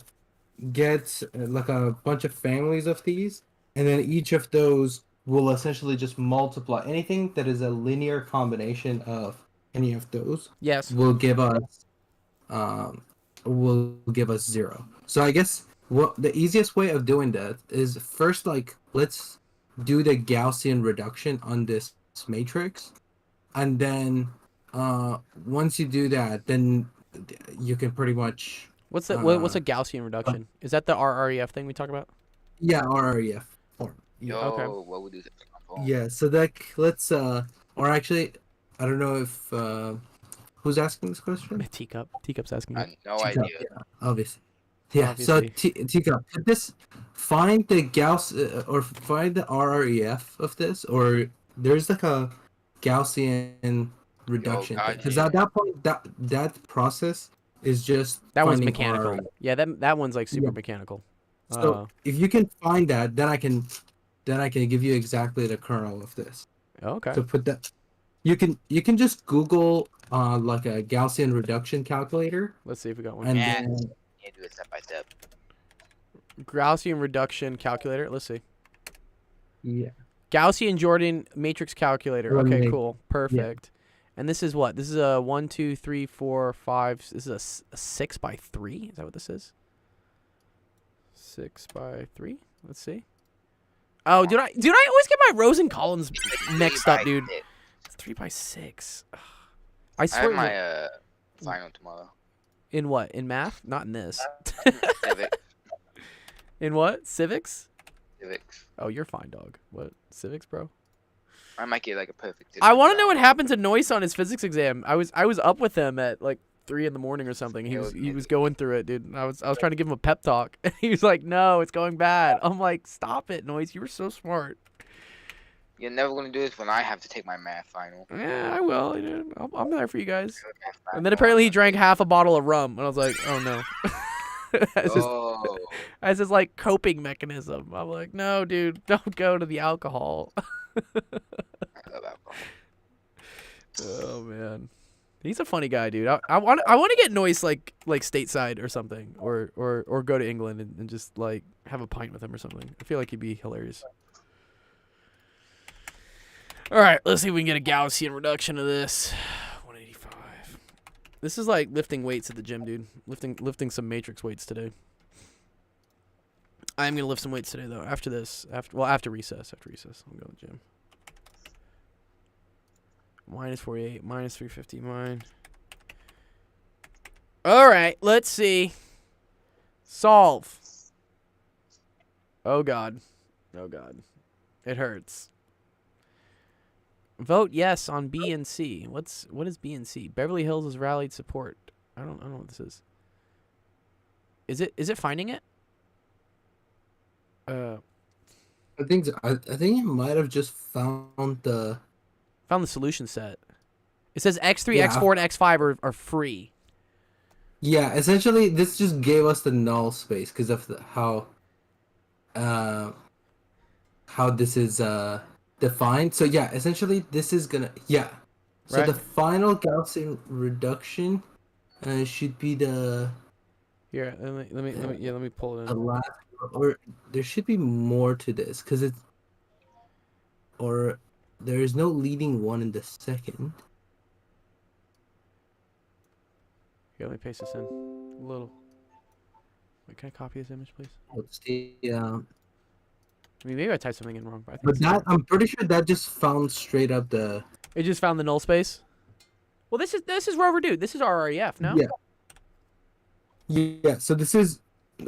get like a bunch of families of these, and then each of those will essentially just multiply. Anything that is a linear combination of any of those Yes. will give us 0. So I guess what the easiest way of doing that is first, like, let's do the Gaussian reduction on this matrix, and then once you do that, then you can pretty much What's a Gaussian reduction? Is that the RREF thing we talk about? RREF form. Yo, Okay. what would do that? Yeah, so that let's or actually, I don't know if who's asking this question? Teacup. Teacup's asking. I You. had no Teacup, idea. yeah, obviously. Yeah, Obviously. so Teacup, could this find the Gauss or find the RREF of this, or there's like a Gaussian reduction, because gotcha. at that point that process is just That one's finding mechanical. RRE. Yeah, that one's like super Yeah. mechanical. So if you can find that, then I can give you exactly the kernel of this. Okay. So put that. You can just Google like a Gaussian reduction calculator, Let's see if we got one. and Yeah. then Can't do it step by step. Gaussian reduction calculator. Let's see. yeah, Gaussian Jordan matrix calculator. Jordan Okay, matrix, cool. Perfect. And this is what? This is a 1, 2, 3, 4, 5. This is a 6 by 3. Is that what this is? 6 by 3. Let's see. Oh, dude, I always get my rows and columns mixed up, dude. It's 3 by 6. Ugh. I I swear. have my final tomorrow. In what? In math? Not in this. Civics. In what? Civics? Civics. Oh, you're fine, dog. What? Civics, bro? I might get like a perfect. I want to know what happened to Noyce on his physics exam. I was up with him at like 3 in the morning or something. He was going through it, dude. And I was trying to give him a pep talk. And he was like, "No, it's going bad." I'm like, "Stop it, Noyce. You were so smart." You're never gonna do this when I have to take my math final. Yeah, I will. Dude. I'm there for you guys. And then apparently he drank half a bottle of rum, and I was like, "Oh no." Oh. As his like coping mechanism. I'm like, "No, dude, don't go to the alcohol." I love alcohol. Oh man, he's a funny guy, dude. I want to get Noyce like stateside or something, or go to England and just like have a pint with him or something. I feel like he'd be hilarious. All right, let's see if we can get a Gaussian reduction of this. 185. This is like lifting weights at the gym, dude. Lifting some matrix weights today. I'm gonna lift some weights today though. After this, after recess, I'll go to the gym. Minus 48, minus 350, mine. All right, let's see. Solve. Oh God, oh God, it hurts. Vote yes on B and C. What is B and C? Beverly Hills has rallied support. I don't know what this is. Is it finding it? I think it might have just found the solution set. It says X3, Yeah. X4, and X5 are free. Yeah, essentially this just gave us the null space because of how this is defined. So yeah, essentially this is gonna So Right. the final Gaussian reduction should be the Here, let me pull it the in. last, or there should be more to this because there is no leading one in the second. Here, let me paste this in. A little. Wait, can I copy this image, please? Let's see. I mean, maybe I typed something in wrong, but I think But it's that good. I'm pretty sure that just found straight up the It just found the null space. Well, this is Rover Dude. This is RREF, no? Yeah. Yeah, so this is,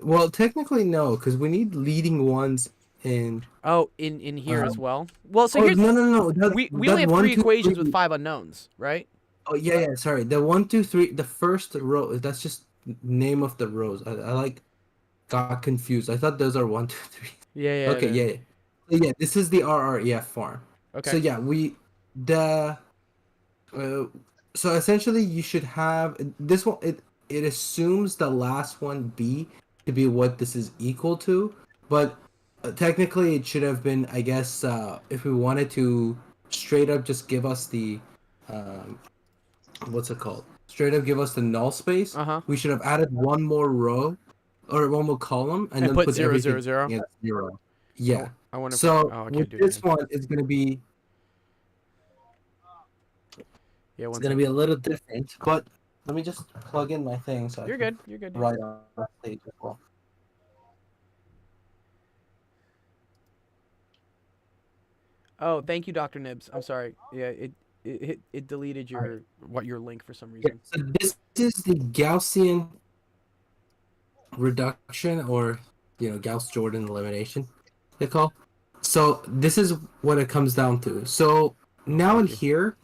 well, technically no, because we need leading ones in. Oh, in here as well. Well, so Oh, here's no. we only have 3 equations with 5 unknowns, right? Oh yeah, sorry. The 1, 2, 3. The first row. That's just name of the rows. I like got confused. I thought those are 1, 2, 3. Yeah. Okay, yeah. So, yeah, this is the RREF form. Okay. So yeah, so essentially you should have this one. It assumes the last one B to be what this is equal to, but technically it should have been, I guess, if we wanted to straight up just give us the what's it called? Straight up give us the null space. We should have added one more row or one more column and then put 0, everything 0, 0. at 0. Yeah. I wonder. So I can't with do this it. one, it's gonna be Yeah, it's gonna be a little different. But let me just plug in my thing so You're I can good. You're good. write on the page as well. Oh, thank you, Dr. Nibs. I'm sorry. Yeah, it deleted your link for some reason. So this is the Gaussian reduction, or Gauss-Jordan elimination, they call. So this is what it comes down to. So now in here,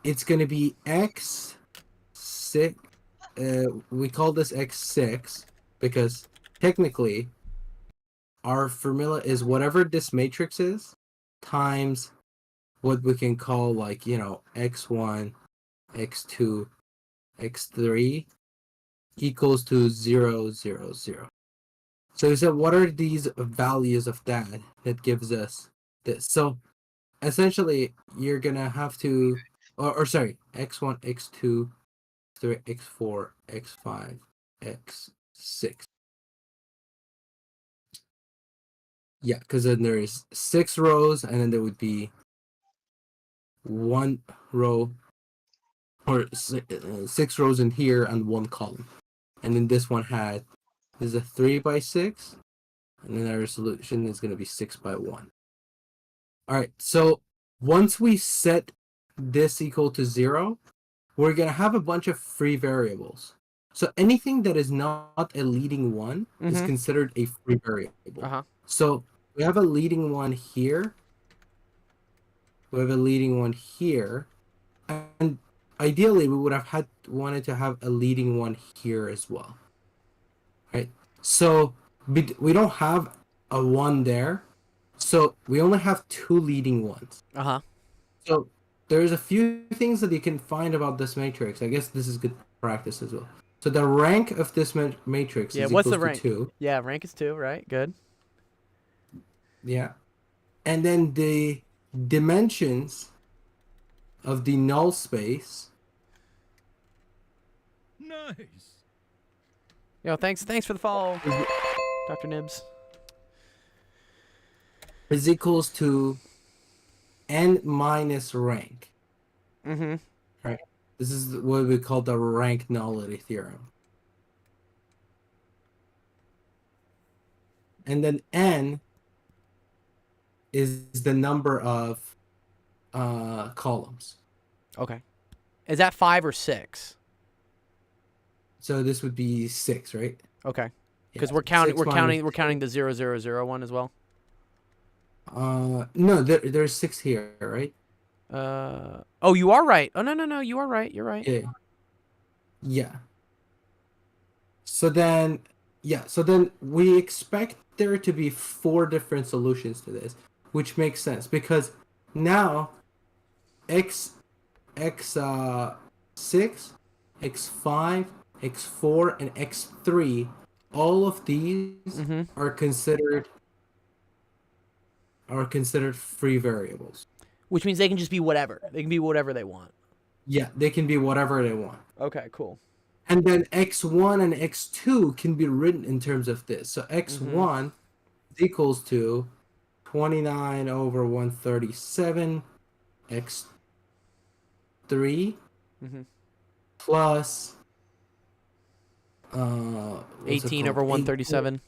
it's gonna be x6. We call this x6 because technically our formula is whatever this matrix is times what we can call, like, x1, x2, x3, equals to 0, 0, 0. So we said, what are these values of that gives us this? So essentially, you're gonna have to, or sorry, x1, x2, x3, x4, x5, x6. Yeah, because then there is 6 rows, and then there would be 1 row, or 6 rows in here and 1 column. And then this one is a 3 by 6, and then our solution is going to be 6 by 1. All right, so once we set this equal to 0, we're going to have a bunch of free variables. So anything that is not a leading one is considered a free variable. So we have a leading one here. We have a leading one here. And ideally, we would have wanted to have a leading one here as well. Right? So we don't have a 1 there. So we only have 2 leading ones. So there's a few things that you can find about this matrix. I guess this is good practice as well. So the rank of this matrix is what's equals the rank? to 2. Yeah, rank is 2, right? Good. Yeah. And then the dimensions of the null space. Nice. Yo, thanks for the follow, Dr. Nibs. Is equals to n minus rank. Right. This is what we call the rank nullity theorem. And then n is the number of columns. Okay. Is that 5 or 6? So this would be 6, right? Okay. Because Yeah, we're counting 6 minus we're counting the 0, 0, 0 one as well. No, there's 6 here, right? Oh, you are right. Oh, no, you are right. You're right. Yeah. Yeah. So then we expect there to be 4 different solutions to this, which makes sense because now x6, x5, x4, and x3, all of these are considered free variables. Which means they can just be whatever. They can be whatever they want. Yeah, they can be whatever they want. Okay, cool. And then x1 and x2 can be written in terms of this. So x1 is equals to 29 over 137 x3 plus 18 over 137.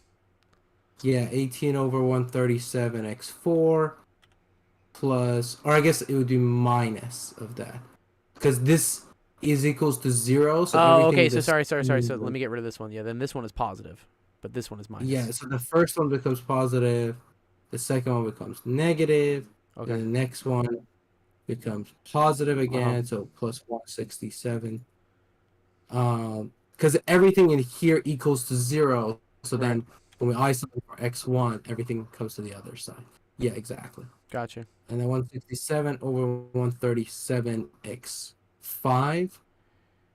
Yeah, 18 over 137 x4 plus, or I guess it would be minus of that, because this is equals to 0. So okay. So sorry. So let me get rid of this one. Yeah, then this one is positive, but this one is minus. Yeah, so the first one becomes positive, the second one becomes negative, Okay. and the next one becomes positive again, so plus 167. Because everything in here equals to 0, so then when we isolate for x1, everything comes to the other side. Yeah, exactly. Gotcha. And then 167 over 137 x5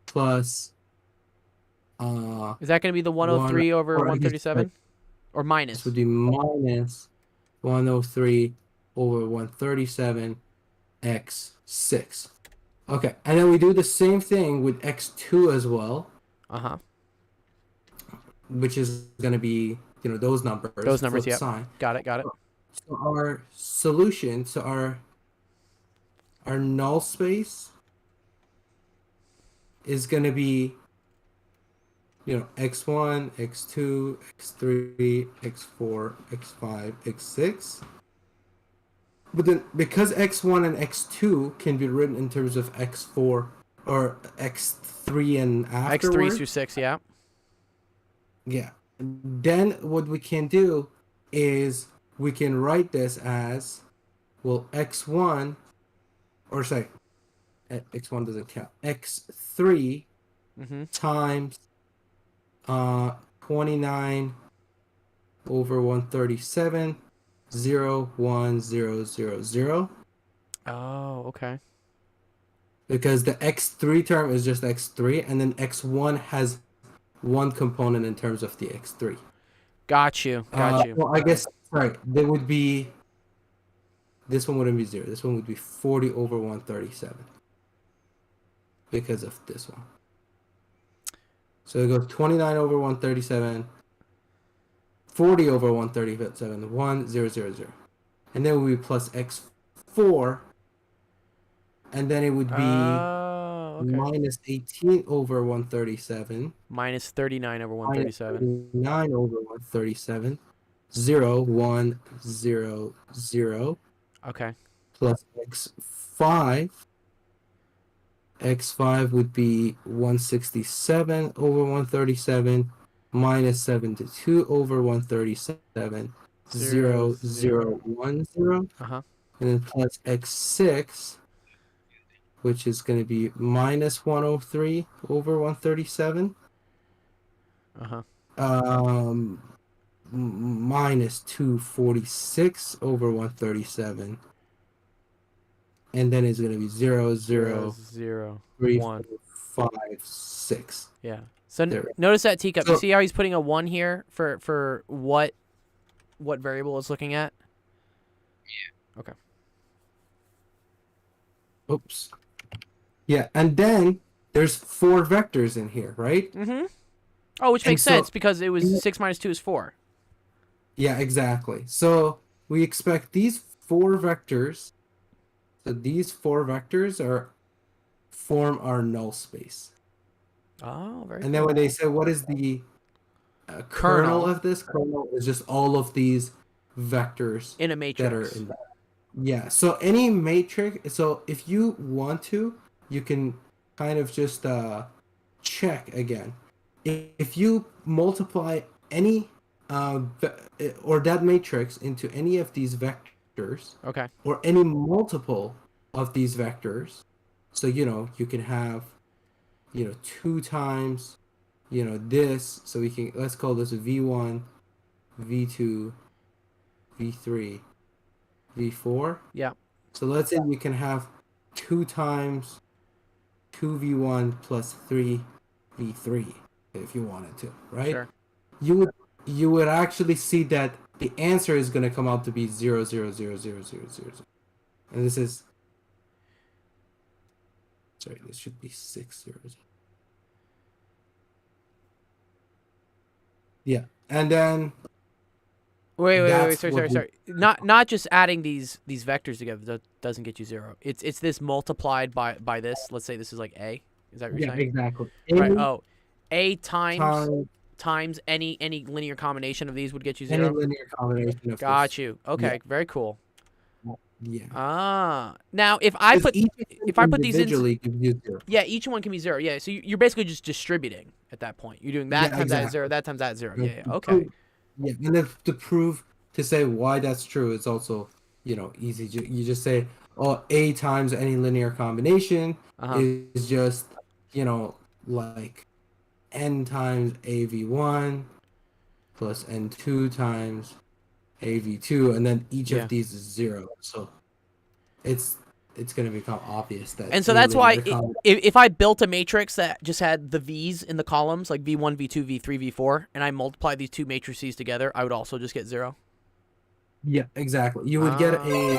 plus Is that going to be the 103 over 137? Or minus? This would be minus 103 over 137 x6. Okay, and then we do the same thing with x2 as well. Which is going to be, those numbers. Those numbers, yeah. Sign. Got it. So our solution, our null space is going to be, x1, x2, x3, x4, x5, x6. But then because x1 and x2 can be written in terms of x4 or x3 and afterwards. x3 through 6, yeah. Yeah. Then what we can do is we can write this as, well, x1, or sorry, x1 doesn't count. x3 times 29 over 137, 0, 1, 0, 0, 0. Oh, okay. Because the x3 term is just x3, and then x1 has one component in terms of the x3. Got you. Got you. Well, I guess sorry, there would be. This one wouldn't be 0. This one would be 40 over 137 because of this one. So it goes 29 over 137, 40 over 137, 1, 0, 0, 0. And then it would be plus x4. And then it would be okay. minus 18 over 137. Minus 39 over Minus 137. 39 over 137. 0, 1, 0, 0. Okay. Plus x5. x5 would be 167 over 137 minus 72 over 137. 0, 0, 1, 0. Uh-huh. And then plus x6, which is going to be minus 103 over 137. Uh-huh. Minus 246 over 137. And then it's going to be 0, 0, 0, 3, 1. 4, 5, 6. Yeah. So There. notice that teacup. So- You see how he's putting a 1 here for what variable it's looking at? Oops. Yeah, and then there's 4 vectors in here, right? Mm-hmm. Oh, which And makes so- sense because it was 6 minus 2 is 4. Yeah, exactly. So we expect these 4 vectors. So these 4 vectors form our null space. Oh, very And then when they say what is the kernel Kernel. of this, kernel is just all of these vectors in a that matrix. are in. Yeah. So any matrix. So if you want to, you can kind of just check again. If you multiply any or that matrix into any of these vectors, Okay. or any multiple of these vectors, so you can have 2 times this, so let's call this v1, v2, v3, v4. Yeah. So let's say you can have 2 times 2v1 plus 3v3 if you wanted to, right? Sure. You would actually see that the answer is going to come out to be 0, 0, 0, 0, 0, 0. And this is, sorry, this should be 6 zeros. Yeah, and then Wait, That's sorry. Not just adding these vectors together doesn't get you 0. It's this multiplied by this. Let's say this is like A. Is that what you're saying? exactly. Right. Any Oh, A time, times any linear combination of these would get you any 0. linear combination of Got this. you. Okay. Very cool. Yeah. Ah. Now if I 'Cause put each if I put these in, individually gives you 0. yeah, each one can be 0. Yeah. So you're basically just distributing at that point. You're doing that Yeah, times that exactly. 0, that times that 0. Yeah. To Okay. prove- Yeah, and then to say why that's true, it's also easy. You just say, oh, A times any linear combination Uh-huh. is just like n times AV1 plus n2 times AV2, and then each Yeah. of these is 0. So it's going to become obvious that. And so any that's why linear if I built a matrix that just had the V's in the columns, like V1, V2, V3, V4, and I multiply these two matrices together, I would also just get 0. Yeah, exactly. You would get a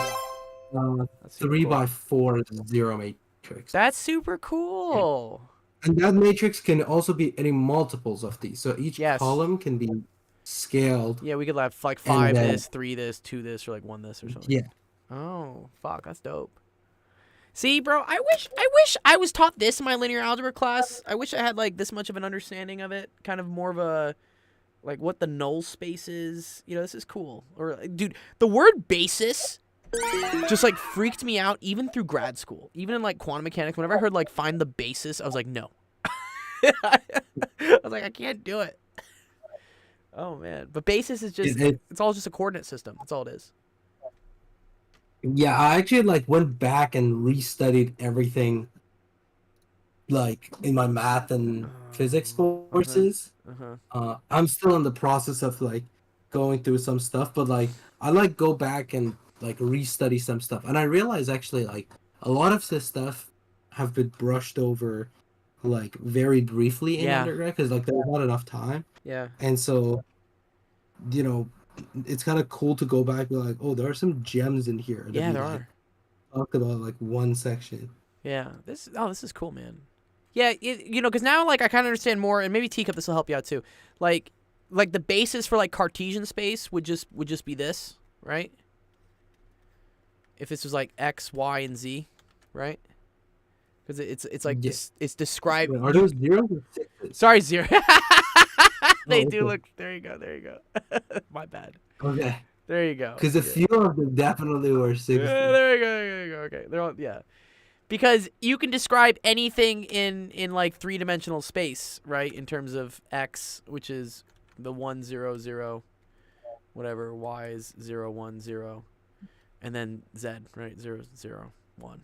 That's super 3 cool. by 4 0 matrix. That's super cool. And that matrix can also be any multiples of these. So each Yes. column can be scaled. Yeah, we could have like 5 then- this, 3 this, 2 this, or like 1 this or something. Yeah. Oh, fuck, that's dope. See, bro, I wish I was taught this in my linear algebra class. I wish I had like this much of an understanding of it, kind of more of a like what the null space is. This is cool. Or dude, the word basis just like freaked me out even through grad school. Even in like quantum mechanics, whenever I heard like find the basis, I was like, no. I was like, I can't do it. Oh man. But basis is just it's all just a coordinate system. That's all it is. Yeah, I actually went back and restudied everything like in my math and physics courses. I'm still in the process of going through some stuff, but I go back and restudy some stuff, and I realize actually a lot of this stuff have been brushed over like very briefly in Yeah. undergrad because like there's not enough time, Yeah. and so you know it's kind of cool to go back and be like, oh, there are some gems in here that Yeah, we there like are. talked about like one section. Yeah. This is cool, man. Yeah, because now like I kind of understand more, and maybe Teacup, this will help you out too. Like the basis for like Cartesian space would just be this, right? If this was like X, Y, and Z, right? Because it's like Yeah. this. It's described. Wait, are those zeros or sixes? Sorry, zero. They Oh, do okay. look. There you go. There you go. My bad. Okay. There you go. Because a Yeah. few of them definitely were Yeah, sixes. there you go. There you go. Okay. They're all because you can describe anything in like 3-dimensional space, right? In terms of X, which is the 1, 0, 0, whatever. Y is 0, 1, 0, and then Z, right? 0, 0, 1.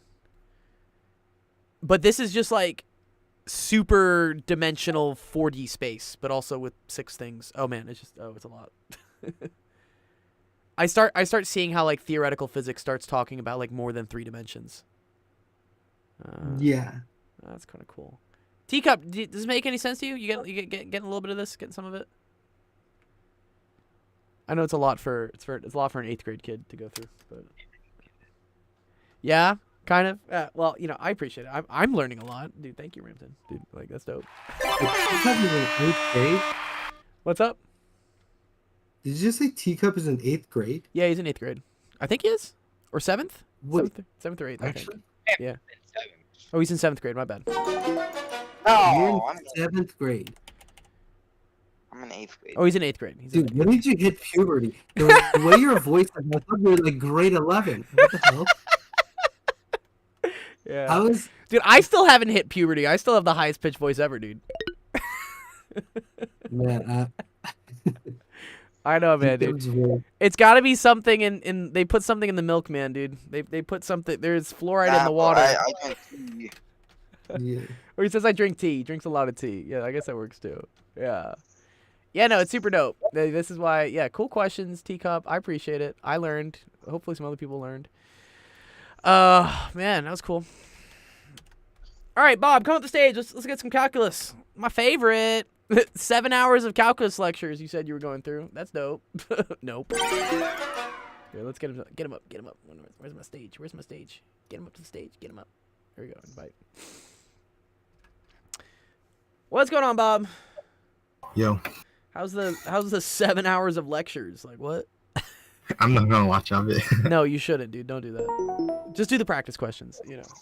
But this is just like super dimensional 4D space, but also with 6 things. Oh man, it's a lot. I start seeing how like theoretical physics starts talking about like more than 3 dimensions. Yeah. That's kind of cool. Teacup, does this make any sense to you? You getting a little bit of this, getting some of it. I know it's a lot for a lot for an 8th grade kid to go through, but yeah, kind of. Well, I appreciate it. I'm learning a lot, dude. Thank you, Ramton. Dude, like that's dope. Teacup is in 8th grade? What's up? Did you just say Teacup is in 8th grade? Yeah, he's in 8th grade. I think he is, or 7th. Wait, 7th or 8th. actually? I think. Yeah. Oh, he's in 7th grade. My bad. No, You're in 7th grade. I'm in 8th grade. Oh, he's in 8th grade. He's Dude, in when did you hit puberty? The way your voice is, I thought you were like grade 11. What the hell? Yeah. I Dude, I still haven't hit puberty. I still have the highest pitched voice ever, dude. Man, I know, man, dude. It's got to be something in. They put something in the milk, man, dude. They put something. There's fluoride in the water. I drink tea. Yeah. Or he says I drink tea. He drinks a lot of tea. Yeah, I guess that works too. Yeah. Yeah, no, it's super dope. This is why. Yeah, cool questions, Teacup. I appreciate it. I learned. Hopefully, some other people learned. Man, that was cool. All right, Bob, come up the stage. Let's get some calculus. My favorite. 7 hours of calculus lectures you said you were going through. That's dope. Nope. Here, let's get him up. Get him up. Where's my stage? Where's my stage? Get him up to the stage. Get him up. There we go. Invite. What's going on, Bob? Yo, How's the 7 hours of lectures? Like what? I'm not gonna watch of it. No, you shouldn't, dude. Don't do that. Just do the practice questions.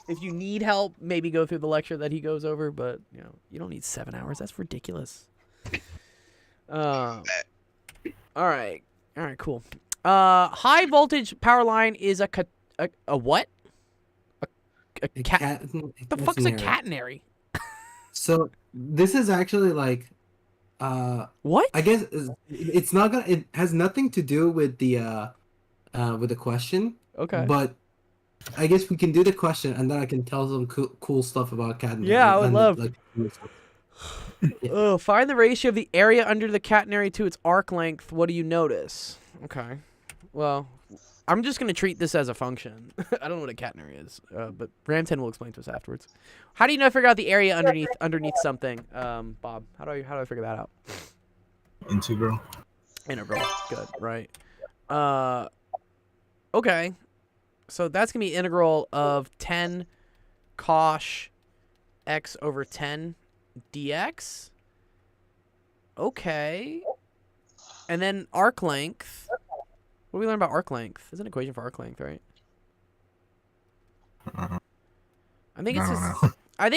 If you need help, maybe go through the lecture that he goes over. But you don't need 7 hours. That's ridiculous. All right, cool. High voltage power line is a what? A cat. The fuck is a catenary? So this is actually like, What? I guess it's not gonna. It has nothing to do with the question. Okay. But I guess we can do the question, and then I can tell some cool stuff about catenary. Yeah, I would love. Like, yeah. Oh, find the ratio of the area under the catenary to its arc length. What do you notice? Okay. Well, I'm just gonna treat this as a function. I don't know what a catenary is, but Ramton will explain to us afterwards. How do you figure out the area underneath something, Bob? How do I figure that out? Integral. Integral. Good. Right. Okay. So that's gonna be integral of 10 cosh x over 10 dx. Okay. And then arc length. What do we learn about arc length? There's an equation for arc length, right? I think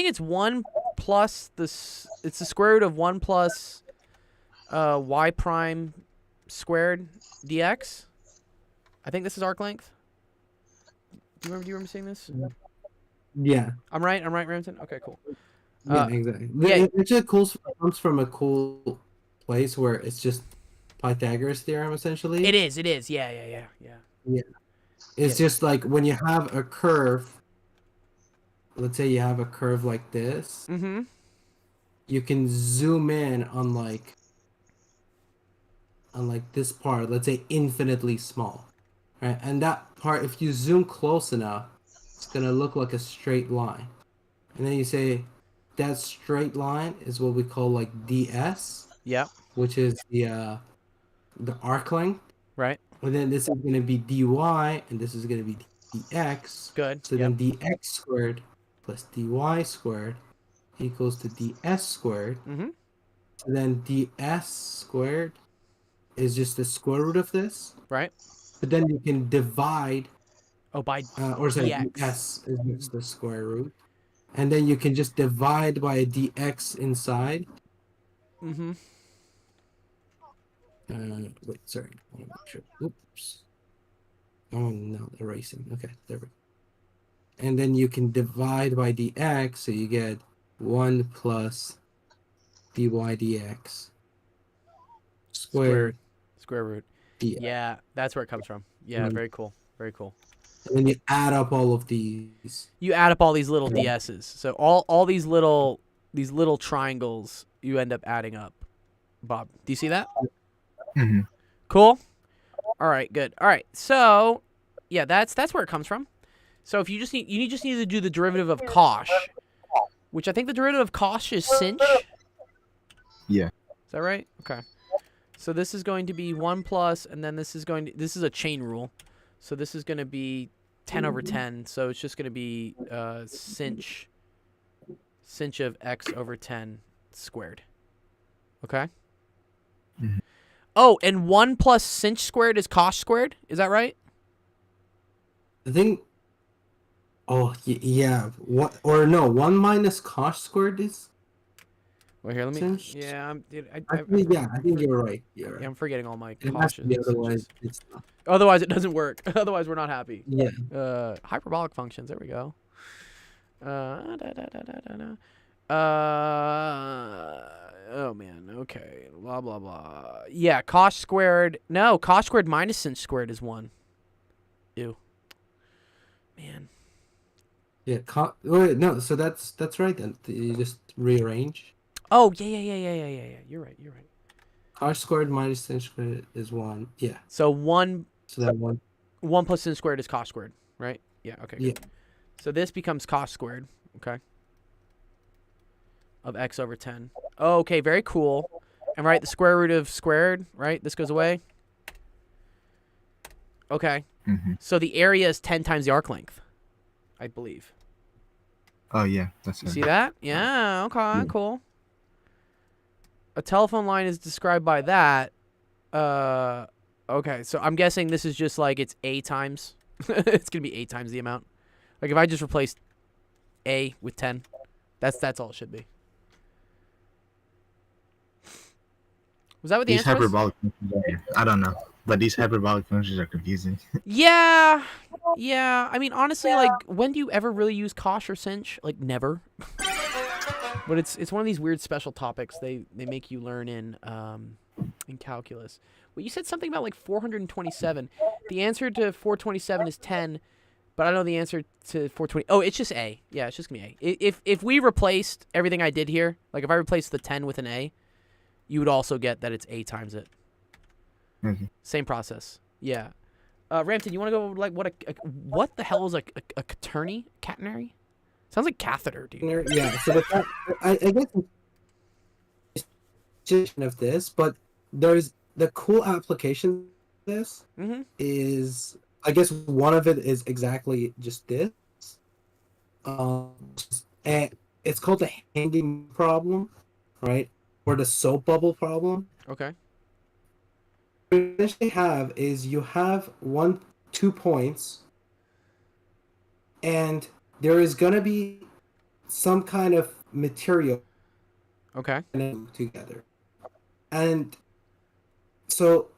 it's 1 plus it's the square root of 1 plus y prime squared dx. I think this is arc length. Do you remember seeing this? Yeah. I'm right, Ramton? Okay, cool. Yeah, exactly. yeah. It actually comes from a cool place where it's just Pythagoras theorem, essentially. It is. Yeah. It's just like when you have a curve, let's say you have a curve like this, Mm-hmm. you can zoom in on like this part, let's say infinitely small, right? And that part, if you zoom close enough, it's gonna look like a straight line. And then you say, that straight line is what we call like ds, Yep. which is the arc length. Right. And then this is going to be dy, and this is going to be dx. Good. So Yep. then dx squared plus dy squared equals to ds squared. Mm-hmm. So then ds squared is just the square root of this. Right. But then you can divide, Oh, by or sorry, dx. ds is just the square root. And then you can just divide by a dx inside. Mm-hmm. Wait, sorry. I want to make sure. Oops. Oh, no, erasing. Okay, there we go. And then you can divide by dx, so you get 1 plus dy dx squared Square root. dx. Yeah, that's where it comes from. Yeah, Mm. very cool. Very cool. And then you add up all of these. You add up all these little Yeah. DSs. So all these little triangles you end up adding up. Bob, do you see that? hmm Cool. All right, good. All right. So, yeah, that's where it comes from. So if you just need to do the derivative of cosh, which I think the derivative of cosh is sinh. Yeah. Is that right? Okay. So this is going to be 1 plus, and then this is a chain rule. So this is going to be 10 over 10. So it's just going to be sinh of x over 10 squared. Okay? Mhm. Oh, and 1 plus sinh squared is cosh squared? Is that right? I think. Oh, yeah. What? Or no, 1 minus cosh squared is. Well, here, let me. Sinh? Yeah, dude, Actually, yeah, I think you're right. You're yeah, right. I'm forgetting all my It has to coshes. be, and otherwise cinches. it's not. Otherwise, it doesn't work. Otherwise, we're not happy. Yeah. Hyperbolic functions. There we go. Oh man. Okay. Blah blah blah. Yeah. Cosh squared. No. Cosh squared minus sinh squared is 1. Ew. Man. Yeah. Wait, no. So that's right then. You just rearrange. Oh yeah. You're right. Cosh squared minus sin squared is 1. Yeah. So 1 So that 1. plus sin squared is cosh squared, right? Yeah. Okay. Good. Yeah. So this becomes cosh squared. Okay. Of x over 10. Oh, okay. Very cool. And right, the square root of squared, right? This goes away. Okay. hmm So the area is 10 times the arc length, I believe. Oh yeah, that's You it. see that? Yeah. Okay. Yeah. Cool. A telephone line is described by that. Okay. So I'm guessing this is just like it's a times. It's gonna be 8 times the amount. Like if I just replaced a with 10, that's all it should be. Was that what the These answer was? hyperbolic functions I don't know, but these hyperbolic functions are confusing. Yeah. Yeah. I mean, honestly, like, when do you ever really use cosh or sinh? Like, never. But it's one of these weird special topics they make you learn in calculus. Well, you said something about like 427. The answer to 427 is 10, but I don't know the answer to 420. Oh, it's just a. Yeah, it's just gonna be a. If we replaced everything I did here, like if I replaced the 10 with an a, you would also get that it's a times it. Mhm. Same process. Yeah. Rampton, you want to go over, like what the hell is a quaternary? Catenary? Sounds like catheter, dude. Yeah. So with that, I guess it's of this, but there's the cool application of this Mm-hmm. is, I guess one of it is exactly just this. And it's called the hanging problem, right? Or the soap bubble problem. Okay. What you essentially have is you have 2 points, and there is gonna be some kind of material Okay. together, and so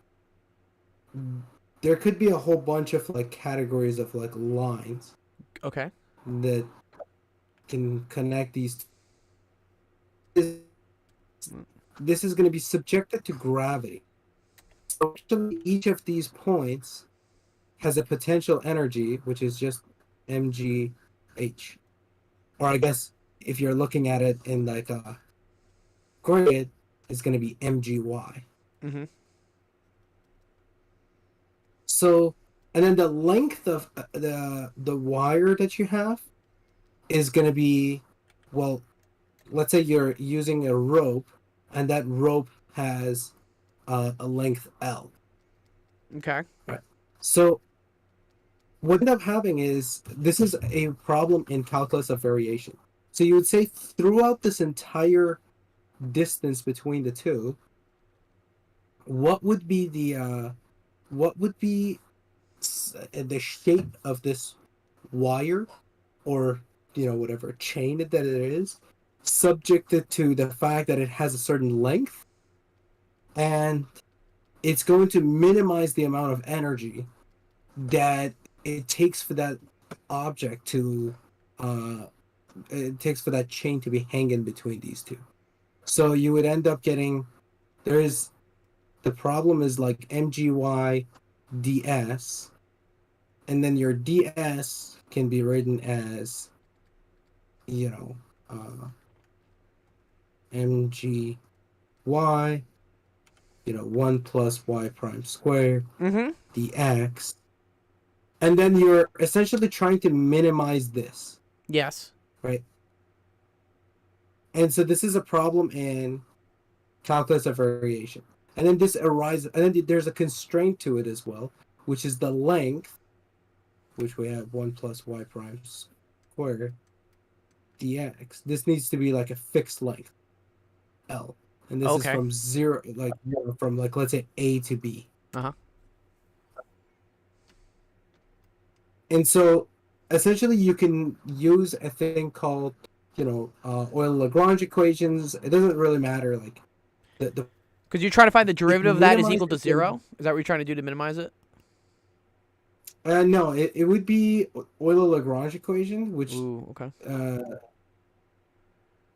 there could be a whole bunch of like categories of like lines Okay. that can connect these. This is going to be subjected to gravity. So actually each of these points has a potential energy, which is just mgh, or I guess if you're looking at it in like a grid, it's going to be mgy. Mm-hmm. So, and then the length of the wire that you have is going to be, well, let's say you're using a rope, and that rope has a length L. Okay. Right. So what you end up having is this is a problem in calculus of variation. So you would say throughout this entire distance between the two, what would be the shape of this wire, or whatever chain that it is, subjected to the fact that it has a certain length, and it's going to minimize the amount of energy that it takes for that object to it takes for that chain to be hanging between these two. So you would end up getting, the problem is like mgy ds, and then your ds can be written as mgy 1 plus y prime squared Mm-hmm. dx, and then you're essentially trying to minimize this, Yes. right? And so this is a problem in calculus of variation. And then this arises, and then there's a constraint to it as well, which is the length, which we have 1 plus y prime squared dx. This needs to be like a fixed length, L. And this is Okay. from zero, from like, let's say A to B. Uh-huh. And so essentially you can use a thing called, Euler-Lagrange equations. It doesn't really matter, like, the Because you're trying to find the derivative of that is minimize equal to the thing. 0? Is that what you're trying to do to minimize it? No, it would be Euler-Lagrange equation, which Ooh, okay.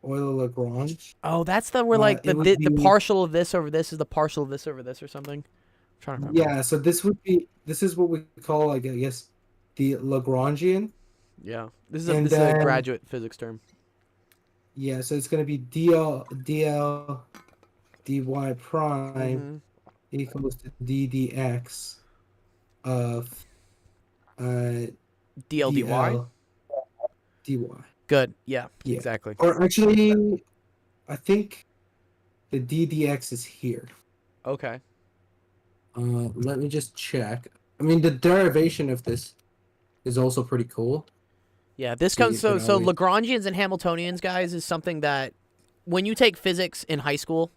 Euler-Lagrange. Oh, that's the where like It would the be, partial of this over this is the partial of this over this or something. I'm trying to remember. yeah. So this is what we call, like, I guess, the Lagrangian, Yeah. This is and a then graduate physics term. yeah. So it's gonna be dl dy Mhm. prime equals to d dx of DL dy. dy. Good. Yeah. Yeah. Exactly. Or actually, I think the d dx is here. Okay. Let me just check. I mean, the derivation of this is also pretty cool. Yeah, this So comes you can so always- Lagrangians and Hamiltonians, guys, is something that when you take physics in high school,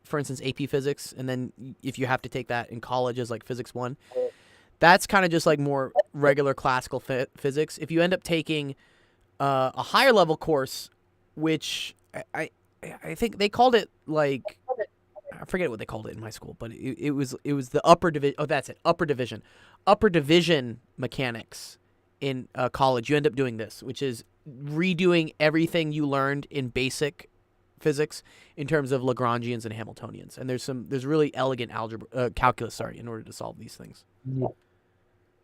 for instance, AP physics, and then if you have to take that in college as like physics 1, that's kind of just like more regular classical physics. If you end up taking a higher level course, which I think they called it like, I forget what they called it in my school, but it was the upper division. Oh, that's it, upper division mechanics in college. You end up doing this, which is redoing everything you learned in basic physics in terms of Lagrangians and Hamiltonians. And there's really elegant calculus, in order to solve these things. Yeah.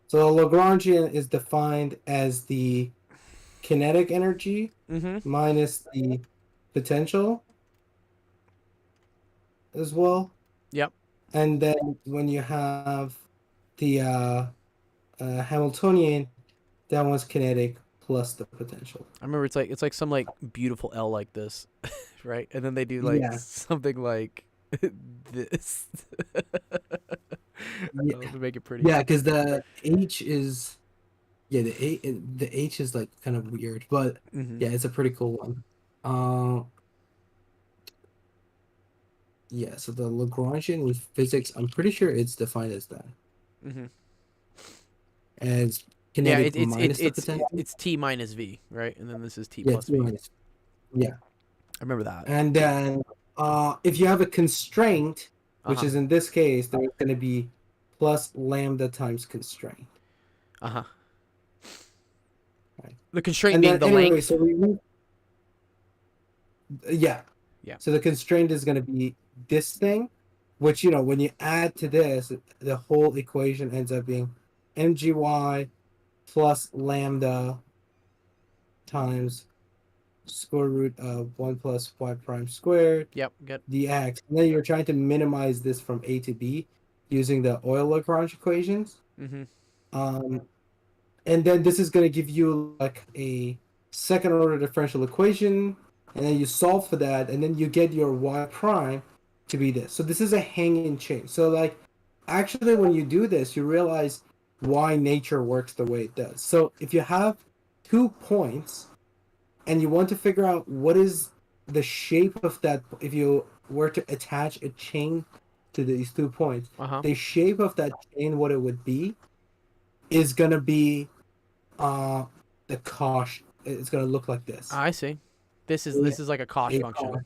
So Lagrangian is defined as the kinetic energy Mm-hmm. minus the potential as well. Yep. And then when you have the Hamiltonian, that one's kinetic plus the potential. I remember it's like some like beautiful L like this, right? And then they do like Yeah. something like this Yeah. to make it pretty. Yeah, because the H is, the H is like kind of weird, but Mm-hmm. yeah, it's a pretty cool one. Yeah, so the Lagrangian with physics, I'm pretty sure it's defined as that. Mm-hmm. As Yeah, kinetic minus the potential. it's T minus V, right? And then this is T Yeah, plus T V. minus. Yeah. I remember that. And then if you have a constraint, which Uh-huh. is in this case, there's going to be plus lambda times constraint. Uh-huh. Right. The constraint And being then the anyway, length. so we move. Yeah. Yeah. So the constraint is going to be this thing, which, when you add to this, the whole equation ends up being mgy plus lambda times square root of 1 plus y prime squared Yep, good. dx. And then you're trying to minimize this from A to B using the Euler-Lagrange equations. Mm-hmm. And then this is going to give you like a second order differential equation and then you solve for that, and then you get your y prime to be this. So this is a hanging chain. So like, actually, when you do this, you realize why nature works the way it does. So if you have 2 points, and you want to figure out what is the shape of that, if you were to attach a chain to these 2 points, Uh-huh. the shape of that chain, what it would be, is gonna be the cosh. It's gonna look like this. I see. This is like a cosh A function. cosh.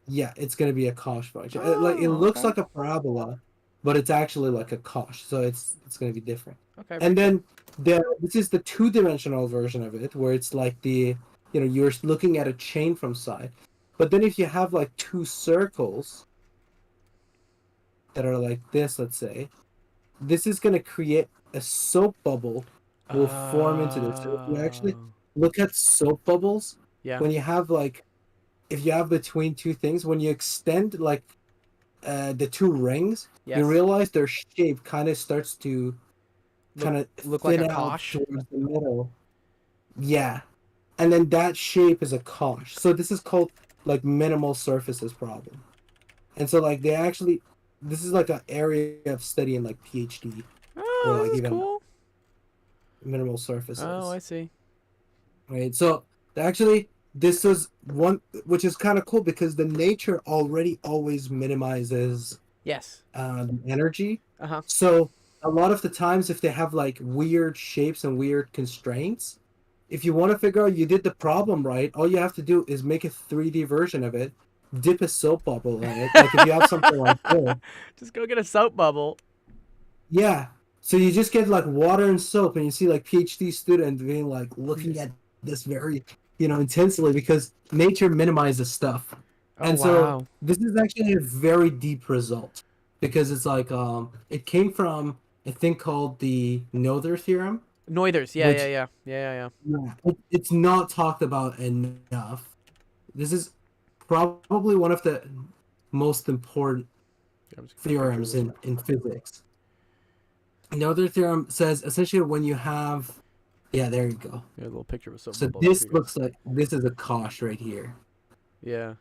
Yeah, it's gonna be a cosh function. It Oh, looks okay. like a parabola, but it's actually like a cosh, so it's gonna be different. Okay. And then this is the two-dimensional version of it, where it's like you're looking at a chain from side. But then if you have like two circles that are like this, let's say, this is gonna create a soap bubble will form into this. So if you actually Oh. look at soap bubbles, Yeah. when you have like, if you have between two things, when you extend like the two rings, Yes. you realize their shape kind of starts to kind of Look like thin a out cosh. towards the middle. Yeah, and then that shape is a cosh. So this is called like minimal surfaces problem. And so like this is like an area of study in like PhD or Oh, like this is even cool. minimal surfaces. Oh, I see. Right. So actually, this is one which is kind of cool because the nature already always minimizes Yes. energy. Uh-huh. So a lot of the times, if they have like weird shapes and weird constraints, if you want to figure out you did the problem right, all you have to do is make a 3D version of it, dip a soap bubble in it. Like if you have something like this, Just go get a soap bubble. yeah. So you just get like water and soap, and you see like PhD student being like looking at this very, intensely because nature minimizes stuff. Oh, And so wow. this is actually a very deep result because it's like it came from a thing called the Noether theorem, Noithers. Yeah, yeah, which yeah. Yeah, yeah, it's not talked about enough. This is probably one of the most important yeah. I'm just gonna picture theorems this. in physics. Noether theorem says essentially when you have, yeah, there you go. Yeah, a little picture of a soap So bubble. this Here you go. looks like this is a cosh right here. Yeah.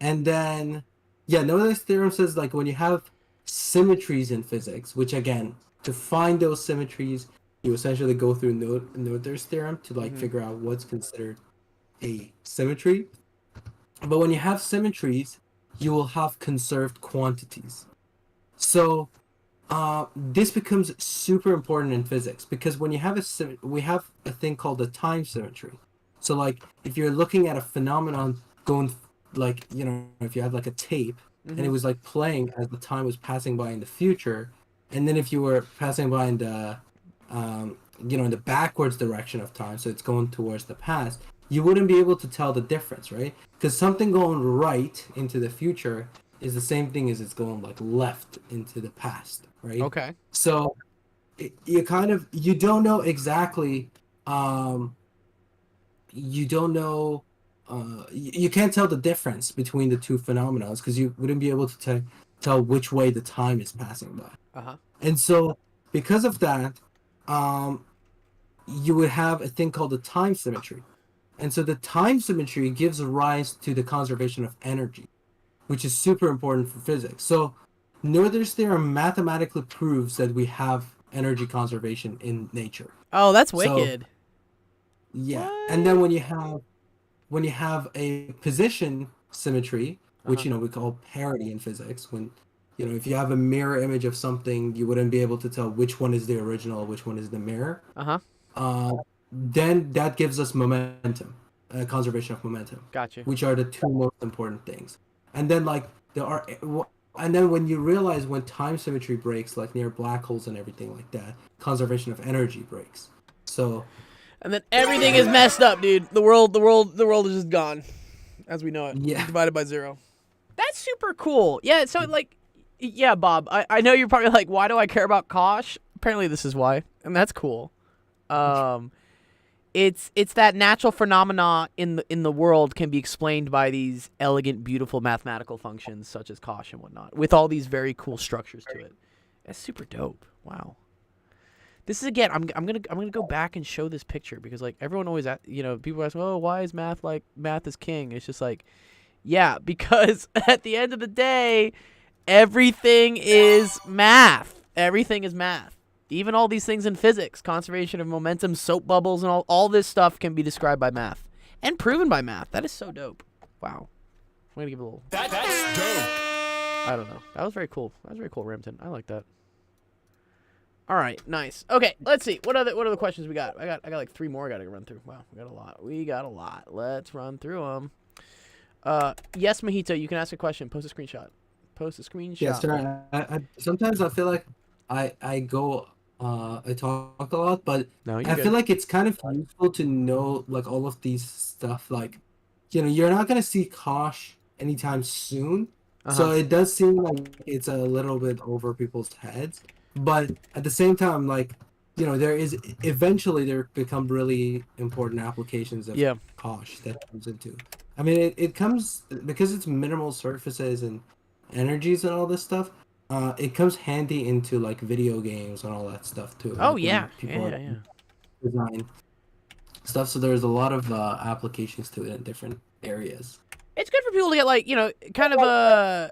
And then, yeah, Noether's theorem says like when you have symmetries in physics, which again, to find those symmetries, you essentially go through Noether's theorem to like figure out what's considered a symmetry. But when you have symmetries, you will have conserved quantities. So this becomes super important in physics because when you have we have a thing called a time symmetry. So like if you're looking at a phenomenon going like if you have like a tape and it was like playing as the time was passing by in the future, and then if you were passing by in the in the backwards direction of time, so it's going towards the past, you wouldn't be able to tell the difference, right? Because something going right into the future is the same thing as it's going like left into the past, right? Okay. So you don't know exactly, you don't know, you can't tell the difference between the two phenomena because you wouldn't be able to tell which way the time is passing by. Uh-huh. And so because of that, you would have a thing called the time symmetry. And so the time symmetry gives rise to the conservation of energy, which is super important for physics. So Noether's theorem mathematically proves that we have energy conservation in nature. Oh, that's So wicked. yeah, What? and then when you have a position symmetry, which we call parity in physics, when if you have a mirror image of something, you wouldn't be able to tell which one is the original, which one is the mirror. Uh-huh. Then that gives us momentum, conservation of momentum, Gotcha. which are the two most important things. And then and then when you realize when time symmetry breaks, like near black holes and everything like that, conservation of energy breaks. So And then everything is messed up, dude. The world is just gone, as we know it. Yeah. Divided by zero. That's super cool. Yeah. So like, yeah, Bob. I know you're probably like, why do I care about Kosh? Apparently, this is why, and that's cool. It's that natural phenomena in the world can be explained by these elegant, beautiful mathematical functions such as Kosh and whatnot, with all these very cool structures to it. That's super dope. Wow. This is again. I'm gonna go back and show this picture because like everyone always people ask, oh, why is math is king? It's just like, yeah, because at the end of the day, everything is math. Everything is math. Even all these things in physics, conservation of momentum, soap bubbles, and all this stuff can be described by math and proven by math. That is so dope. Wow. I'm gonna give it a little. That's dope. I don't know. That was very cool. That was very cool, Ramton. I like that. All right, nice. Okay, let's see. What other questions we got? I got like 3 more I got to run through. Wow, we got a lot. Let's run through them. Yes, Mojito, you can ask a question. Post a screenshot. Yeah, sir. Sometimes I feel like I talk a lot, but No, you're I good. feel like it's kind of useful to know like all of these stuff. Like, you're not gonna see Kosh anytime soon, so it does seem like it's a little bit over people's heads. But at the same time, like, there become really important applications of Kosh that comes into. I mean, it comes because it's minimal surfaces and energies and all this stuff. It comes handy into like video games and all that stuff too. Oh like, yeah, people yeah. design stuff. So there's a lot of applications to it in different areas. It's good for people to get like kind of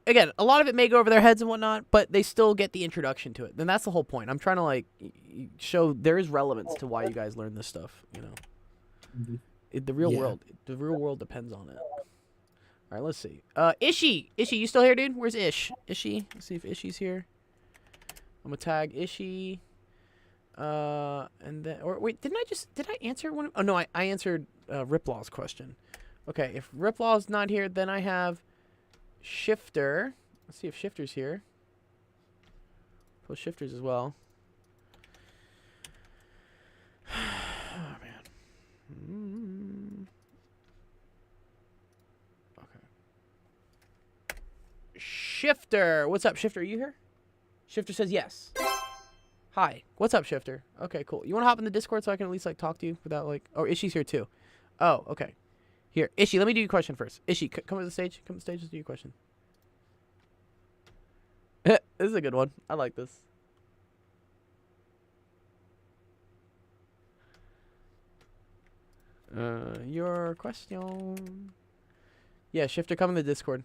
again, a lot of it may go over their heads and whatnot, but they still get the introduction to it. And that's the whole point. I'm trying to like show there is relevance to why you guys learn this stuff. The real world depends on it. All right, let's see. Ishi, you still here, dude? Where's Ish? Ishi, let's see if Ishi's here. I'm gonna tag Ishi. And then, or wait, did I answer one? Oh no, I answered Riplaw's question. Okay, if Riplaw's not here, then I have Shifter. Let's see if Shifter's here. Post Shifters as well. Oh man. Okay. Shifter, what's up, Shifter? Are you here? Shifter says yes. Hi. What's up, Shifter? Okay, cool. You want to hop in the Discord so I can at least like talk to you without like? Oh, Ishi's here too. Oh, okay. Here, Ishi, let me do your question first. Ishi, come to the stage. Come to the stage. Let's do your question. This is a good one. I like this. Your question. Yeah, Shifter, come in the Discord.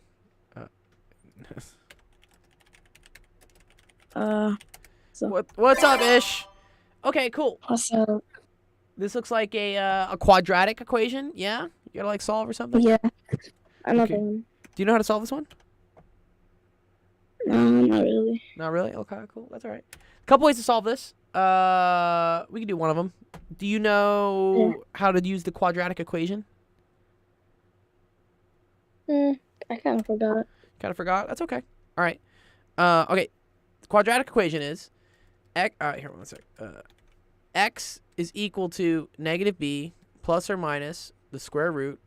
What's up, Ish? Okay, cool. What's up? This looks like a quadratic equation. Yeah, you gotta like solve or something. Yeah, another Okay. one. Do you know how to solve this one? No, not really. Not really. Okay, cool. That's all right. A couple ways to solve this. We can do one of them. Do you know how to use the quadratic equation? I kind of forgot. Kind of forgot. That's okay. All right. Okay. The quadratic equation is x. All right, here, one sec. X is equal to negative b plus or minus the square root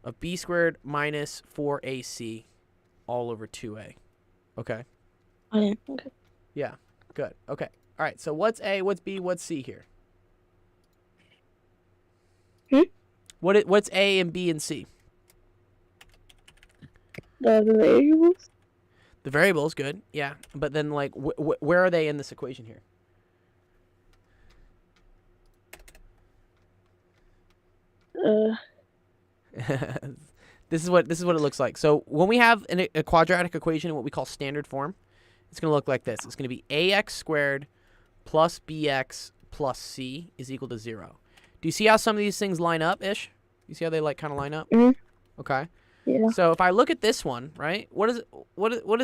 of b squared minus 4ac all over 2a. Okay. Oh, yeah. Okay. Yeah. Good. Okay. All right. So what's a? What's b? What's c here? What's a and b and c? The variables. The variables, good. Yeah. But then, like, where are they in this equation here? This is what it looks like. So when we have a quadratic equation in what we call standard form, it's going to look like this. It's going to be ax squared plus bx plus c is equal to 0. Do you see how some of these things line up, Ish? You see how they like kind of line up? Okay. Yeah. So if I look at this one, right? What is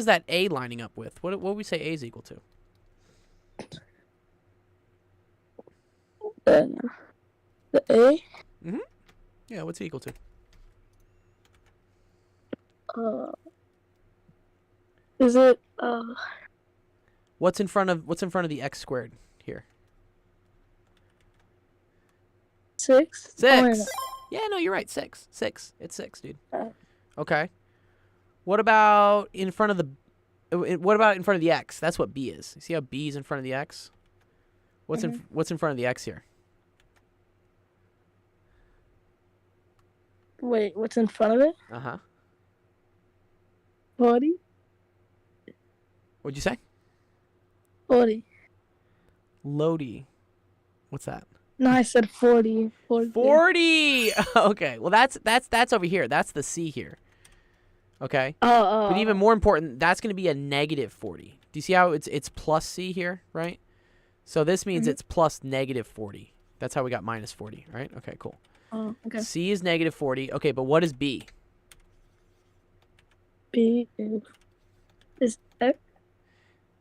that a lining up with? What would we say a is equal to? The A. Yeah. What's it equal to? Is it What's in front of the x squared here? 6? 6. Yeah, no, you're right. 6. It's 6, dude. Okay. What about in front of the x? That's what b is. You see how b is in front of the x? What's in front of the x here? Wait, what's in front of it? 40. What'd you say? 40. Lodi. What's that? No, I said 40. 40. Okay. Well, that's over here. That's the C here. Okay. But even more important, that's going to be a negative 40. Do you see how it's plus C here, right? So this means it's plus negative 40. That's how we got minus 40, right? Okay, cool. Oh, okay. C is negative 40. Okay, but what is B? B is X.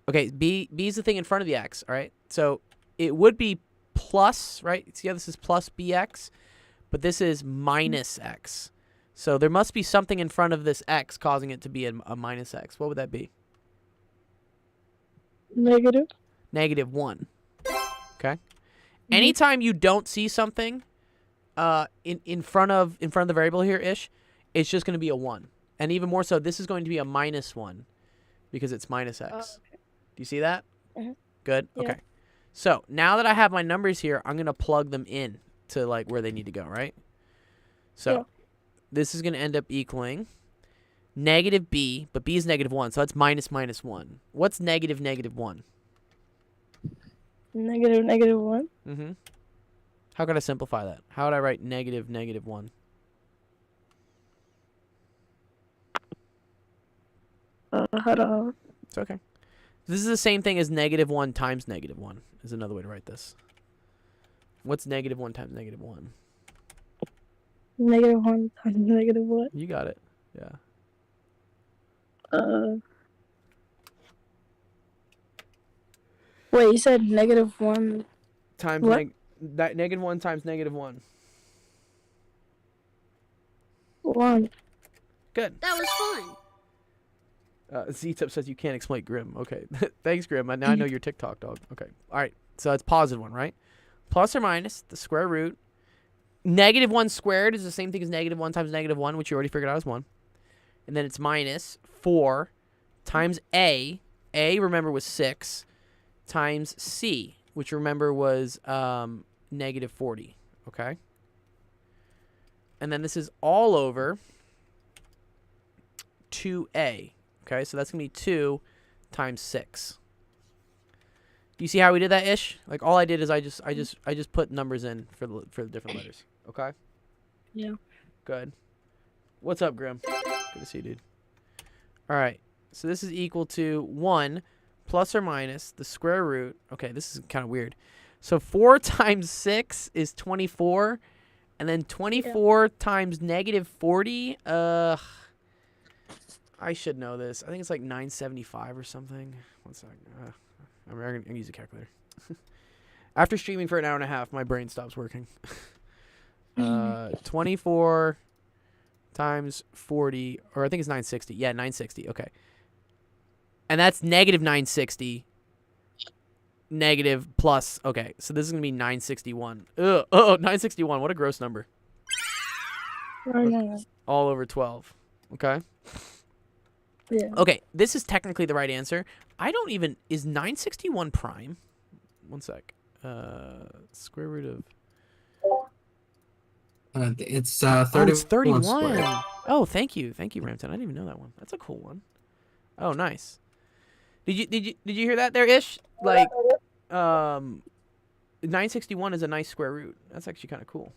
Okay, B is the thing in front of the X, all right? So it would be plus, right? See how this is plus BX? But this is minus X. So there must be something in front of this X causing it to be a minus X. What would that be? Negative. Negative 1. Okay? Anytime you don't see something in front of the variable here, Ish, it's just going to be a 1. And even more so, this is going to be a minus 1 because it's minus X. Okay. Do you see that? Good? Yeah. Okay. So now that I have my numbers here, I'm going to plug them in to like where they need to go, right? So this is going to end up equaling negative B, but B is negative 1, so that's minus minus 1. What's negative negative 1? Negative 1. Mm-hmm. How could I simplify that? How would I write negative negative 1? Hold on. It's okay. This is the same thing as negative 1 times negative 1 is another way to write this. What's negative 1 times negative 1? Negative 1 times negative 1. You got it. Yeah. Wait, you said negative 1 Times what? negative 1 times negative 1. 1. Good. That was fun. Z-Tip says you can't exploit Grim. Okay. Thanks, Grim. Now I know your TikTok dog. Okay. All right. So it's positive 1, right? Plus or minus the square root. Negative 1 squared is the same thing as negative 1 times negative 1, which you already figured out is 1. And then it's minus 4 times A. A, remember, was 6 times C, which remember was negative 40. Okay? And then this is all over 2A. Okay, so that's going to be 2 times 6. Do you see how we did that, Ish? Like, all I did is I just put numbers in for the different letters. Okay? Yeah. Good. What's up, Grim? Good to see you, dude. All right. So this is equal to 1 plus or minus the square root. Okay, this is kind of weird. So 4 times 6 is 24. And then 24 times negative 40. I should know this. I think it's like 975 or something. One second. I'm going to use a calculator. After streaming for an hour and a half, my brain stops working. 24 times 40, or I think it's 960. Yeah, 960. Okay. And that's negative 960. Negative plus. Okay, so this is going to be 961. Ugh. Oh, 961. What a gross number. All over 12. Okay. Yeah. Okay, this is technically the right answer. I don't even... Is 961 prime? One sec. Square root of... It's 31. Oh, it's 31. Squared. Oh, thank you. Thank you, Rampton. I didn't even know that one. That's a cool one. Oh, nice. Did you hear that there, Ish? Like, 961 is a nice square root. That's actually kind of cool.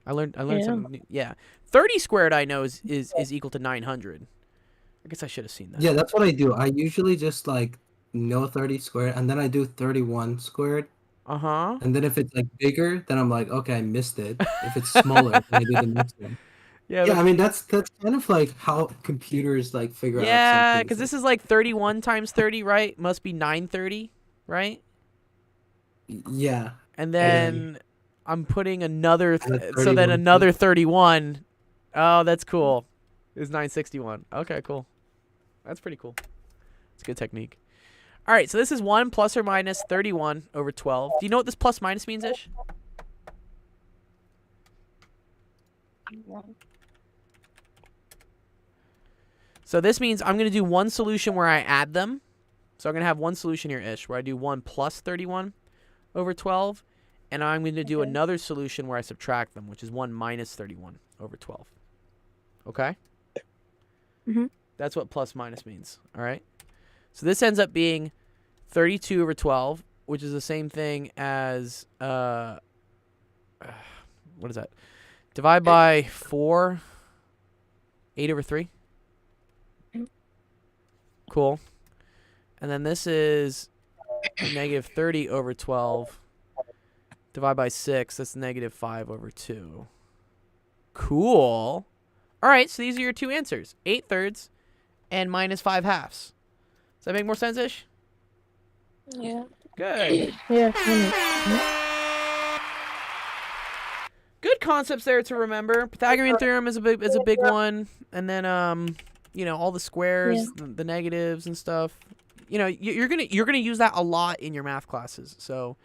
I learned something new. Yeah. 30 squared I know is equal to 900. I guess I should have seen that. Yeah, that's what I do. I usually just like know 30 squared, and then I do 31 squared. Uh-huh. And then if it's like bigger, then I'm like, okay, I missed it. If it's smaller, then I do the next one. Yeah, I mean that's kind of like how computers like figure out. Yeah, because this is like 31 times 30, right? Must be 930, right? Yeah. And then I'm putting another, so then 31. another 31. Oh, that's cool. Is 961. Okay, cool. That's pretty cool. It's a good technique. All right, so this is 1 plus or minus 31 over 12. Do you know what this plus minus means, Ish? So this means I'm going to do one solution where I add them. So I'm going to have one solution here, Ish, where I do 1 plus 31 over 12. And I'm going to do another solution where I subtract them, which is 1 minus 31 over 12. Okay? That's what plus minus means. All right? So this ends up being 32 over 12. which is the same thing as what is that? Divide by 4, 8/3. Cool. And then this is -30/12. Divide by 6. That's -5/2. Cool. All right, so these are your two answers: 8/3 and -5/2. Does that make more sense, Ish? Yeah. Good. Yeah. Good concepts there to remember. Pythagorean theorem is a big one, and then all the squares, the negatives and stuff. You're gonna use that a lot in your math classes, so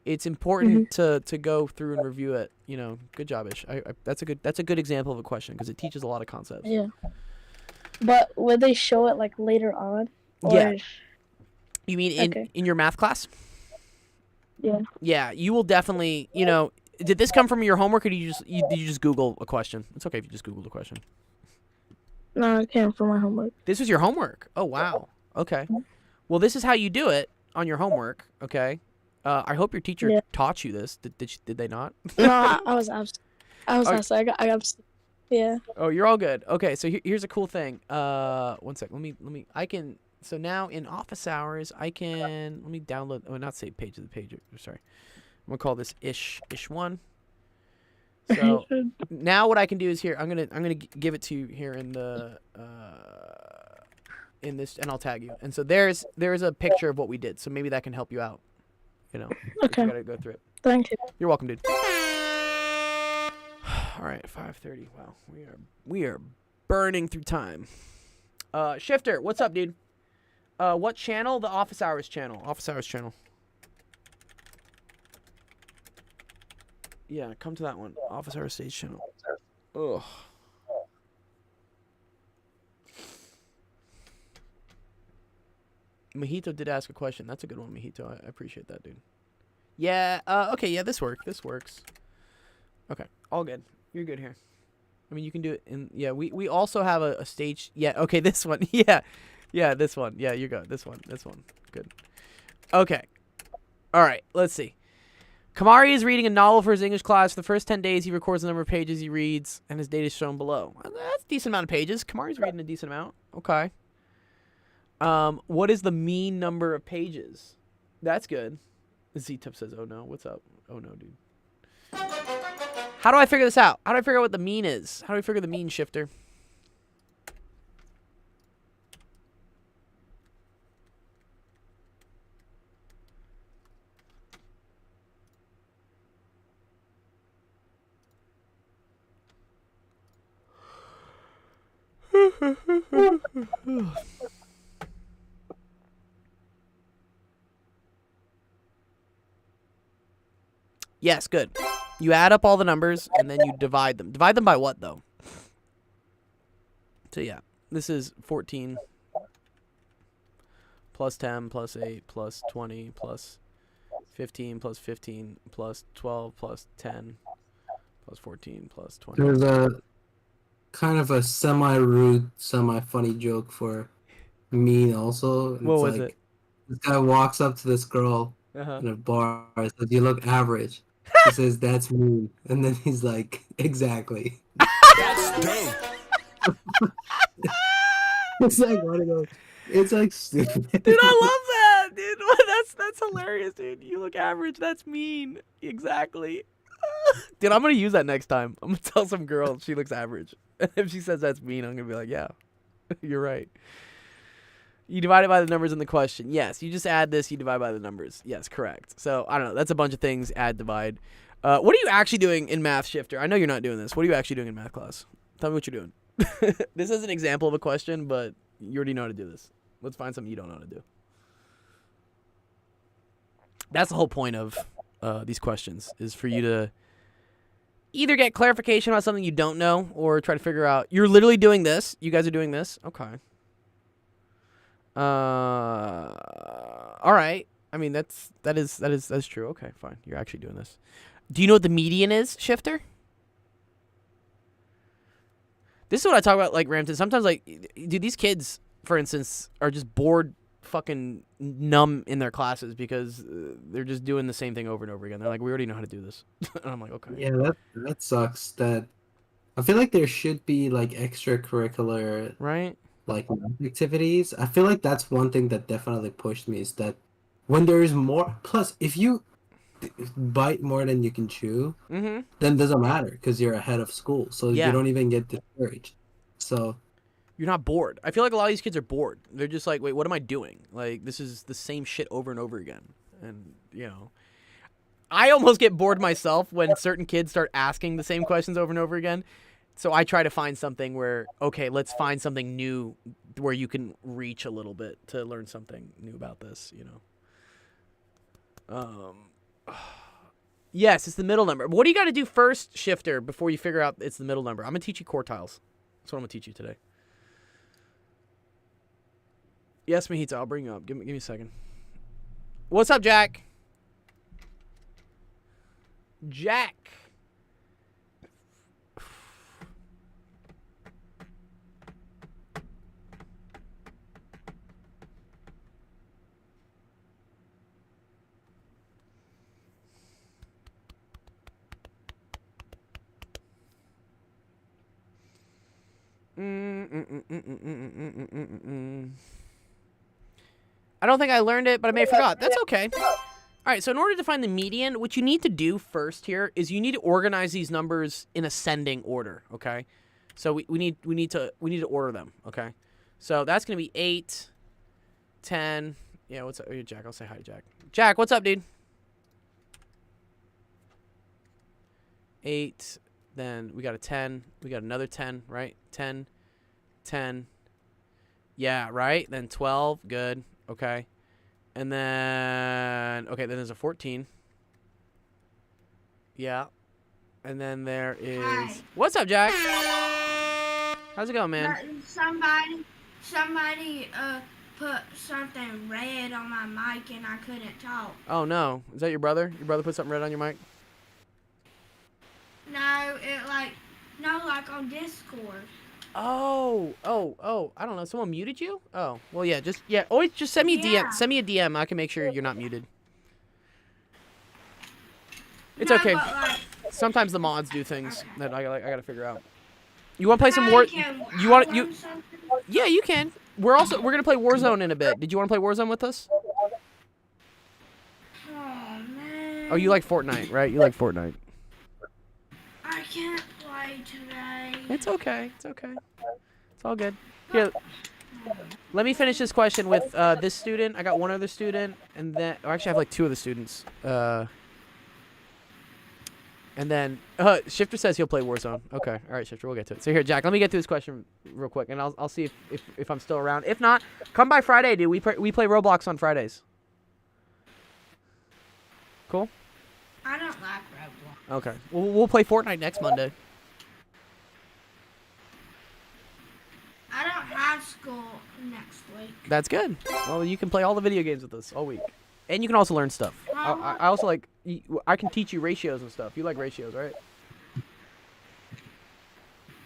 it's important to go through and review it. Good job, Ish. That's a good example of a question because it teaches a lot of concepts. Yeah. But would they show it like later on? Or... Yeah. You mean in your math class? Yeah. Yeah, you will definitely. Did this come from your homework, or did you just Google a question? It's okay if you just Googled a question. No, it came from my homework. This was your homework. Oh wow. Okay. Well, this is how you do it on your homework. Okay. I hope your teacher taught you this. Did they not? No, I was absent. I was absent. I got absent. Yeah. Oh, you're all good. Okay, so here's a cool thing. One sec. Let me. I can. So now in office hours, let me download. Oh, not save page of the page. Sorry. I'm gonna call this ish1. So now what I can do is here. I'm gonna give it to you here in the in this, and I'll tag you. And so there's a picture of what we did. So maybe that can help you out. Okay. You gotta go through it. Thank you. You're welcome, dude. All right, 5:30. Wow, we are burning through time. Shifter, what's up, dude? What channel? The Office Hours channel. Office Hours channel. Yeah, come to that one. Office Hours Stage channel. Ugh. Mojito did ask a question. That's a good one, Mojito. I appreciate that, dude. Yeah. Okay. Yeah. This works. Okay. All good. You're good here. I mean, you can do it in. Yeah. We also have a stage. Yeah. Okay. This one. Yeah. Yeah. This one. Yeah. You go. This one. Good. Okay. All right. Let's see. Kamari is reading a novel for his English class. For the first 10 days, he records the number of pages he reads, and his data is shown below. That's a decent amount of pages. Kamari's reading a decent amount. Okay. What is the mean number of pages? That's good. Z-Tip says, oh no, what's up? Oh no, dude. How do I figure this out? How do I figure out what the mean is? How do I figure the mean, Shifter? Yes, good. You add up all the numbers, and then you divide them. Divide them by what, though? So, yeah. This is 14 plus 10 plus 8 plus 20 plus 15 plus 15 plus 12 plus 10 plus 14 plus 20. There's a kind of a semi-rude, semi-funny joke for mean also. What was it? This guy walks up to this girl in a bar and says, "You look average." She says, "That's mean." And then he's like, "Exactly." It's like, what it goes. It's like stupid. Dude, I love that, dude. That's hilarious, dude. You look average. That's mean. Exactly. Dude, I'm gonna use that next time. I'm gonna tell some girl she looks average. If she says that's mean, I'm gonna be like, yeah, you're right. You divide it by the numbers in the question. Yes, you just add this, you divide by the numbers. Yes, correct. So, I don't know. That's a bunch of things. Add, divide. What are you actually doing in math, Shifter? I know you're not doing this. What are you actually doing in math class? Tell me what you're doing. This is an example of a question, but you already know how to do this. Let's find something you don't know how to do. That's the whole point of these questions, is for you to either get clarification about something you don't know or try to figure out. You're literally doing this. You guys are doing this. Okay. All right. I mean, that's true. Okay, fine. You're actually doing this. Do you know what the median is, Shifter? This is what I talk about, like, Ramton. Sometimes, like, dude, these kids, for instance, are just bored fucking numb in their classes because they're just doing the same thing over and over again. They're like, we already know how to do this. And I'm like, okay. Yeah, that sucks. That I feel like there should be like extracurricular Right? like activities. I feel like that's one thing that definitely pushed me is that when there is more. Plus, if you bite more than you can chew, Mm-hmm. then it doesn't matter because you're ahead of school, so Yeah. you don't even get discouraged. So You're not bored. I feel like a lot of these kids are bored. They're just like, wait, what am I doing? Like, this is the same shit over and over again. And, you know, I almost get bored myself when certain kids start asking the same questions over and over again. So I try to find something where, okay, let's find something new where you can reach a little bit to learn something new about this, you know. Yes, it's the middle number. What do you got to do first, Shifter, before you figure out it's the middle number? I'm going to teach you quartiles. That's what I'm going to teach you today. Yes, Mahita, I'll bring you up. Give me a second. What's up, Jack? Jack. I don't think I learned it, but I may have forgot. That's okay. All right, so in order to find the median, what you need to do first here is you need to organize these numbers in ascending order, okay? So we need to order them, okay? So that's going to be 8, 10. Yeah, what's up? Oh, Jack, I'll say hi to Jack. Jack, what's up, dude? 8, then we got a 10. We got another 10, right? 10, 10. Yeah, right? Then 12. Good. Okay. And then, okay, then there's a 14. Yeah. And then there is... Hi. What's up, Jack? How's it going, man? Somebody put something red on my mic and I couldn't talk. Oh, no. Is that your brother? Your brother put something red on your mic? No, like on Discord. Oh, I don't know. Someone muted you? Oh, well, yeah, always just send me a DM. Yeah. Send me a DM. I can make sure you're not muted. It's No, okay. but, like, Sometimes the mods do things that I gotta figure out. You want to play some I war? can You want learn you? something. Yeah, you can. We're gonna play Warzone in a bit. Did you want to play Warzone with us? Oh man. Oh, you like Fortnite, right? You like Fortnite. I can't play today. It's okay. It's okay. It's all good. Here, let me finish this question with this student. I got one other student, and then actually I have like two other students. And then Shifter says he'll play Warzone. Okay, all right, Shifter, we'll get to it. So here, Jack, let me get through this question real quick, and I'll see if I'm still around. If not, come by Friday, dude. We play Roblox on Fridays. Cool. I don't like Roblox. Okay. We'll play Fortnite next Monday. I don't have school next week. That's good. Well, you can play all the video games with us all week, and you can also learn stuff. I also like. I can teach you ratios and stuff. You like ratios, right?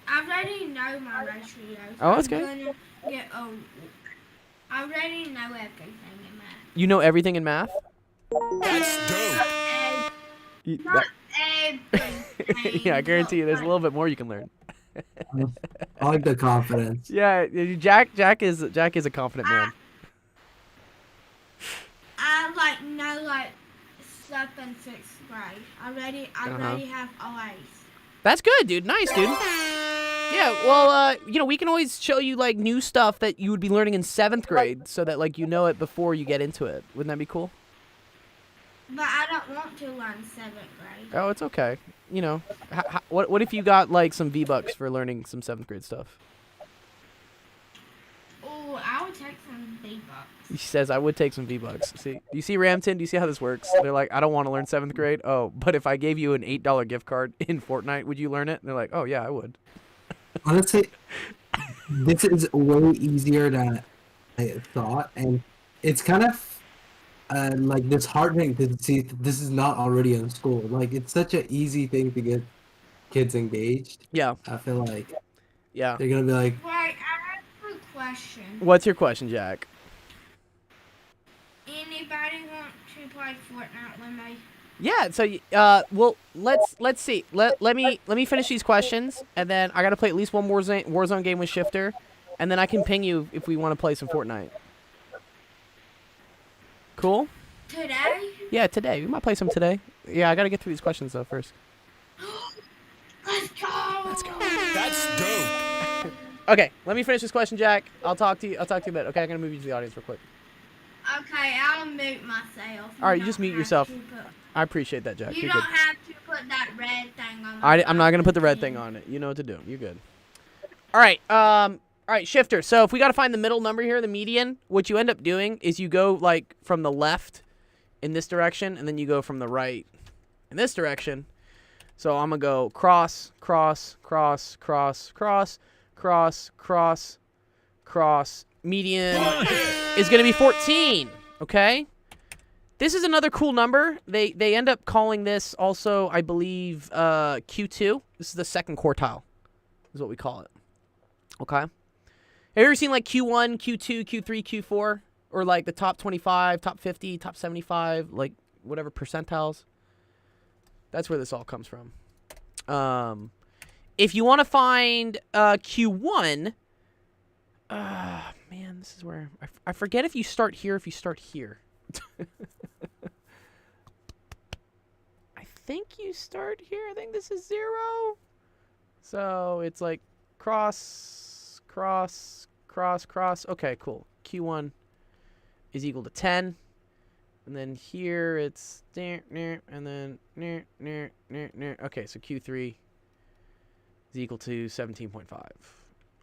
I already know my ratios. Oh, that's good. I already know everything in math. You know everything in math. Not everything. Yeah, I guarantee you, there's a little bit more you can learn. I like the confidence. Yeah, Jack is a confident man. I know stuff in 6th grade. I already have A's. That's good, dude. Nice, dude. Yeah, well, we can always show you like new stuff that you would be learning in 7th grade, so that like you know it before you get into it. Wouldn't that be cool? But I don't want to learn 7th grade. Oh, it's okay. You know, what if you got like some V-Bucks for learning some 7th grade stuff? Oh, I would take some V-Bucks. He says I would take some V-Bucks. See, do you see Ramton? Do you see how this works? They're like, I don't want to learn 7th grade. Oh, but if I gave you an $8 gift card in Fortnite, would you learn it? And they're like, oh yeah, I would. Honestly, this is way easier than I thought, and it's kind of like disheartening to see that this is not already in school. Like, it's such an easy thing to get kids engaged. Yeah. I feel like Yeah. they're gonna be like, Wait, I have a question. What's your question, Jack? anybody want to play Fortnite with me? Yeah. So well, let's see. Let me finish these questions, and then I gotta play at least one Warzone game with Shifter, and then I can ping you if we want to play some Fortnite. Cool. Today? Yeah, today we might play some today. Yeah, I gotta get through these questions though first. Let's go! Let's go. That's dope. Okay, let me finish this question, Jack. I'll talk to you. I'll talk to you a bit. Okay, I'm gonna move you to the audience real quick. Okay, I'll mute myself. All right, you don't just mute have yourself. to put- I appreciate that, Jack. You You're don't good. have to put that red thing on. I'm not gonna put the red thing on it. You know what to do. You're good. All right. All right, Shifter. So if we gotta find the middle number here, the median, what you end up doing is you go like from the left in this direction, and then you go from the right in this direction. So I'm gonna go cross, cross, cross, cross, cross, cross, cross, cross. Median is gonna be 14. Okay. This is another cool number. They end up calling this also, I believe, Q2. This is the second quartile, is what we call it. Okay. Have you ever seen like Q1, Q2, Q3, Q4, or like the top 25, top 50, top 75, like whatever percentiles? That's where this all comes from. If you want to find Q1, man, this is where I forget if you start here, if you start here. I think you start here. I think this is 0. So it's like cross, cross, cross, cross. Okay, cool. Q1 is equal to 10. And then here it's and then okay, so Q3 is equal to 17.5.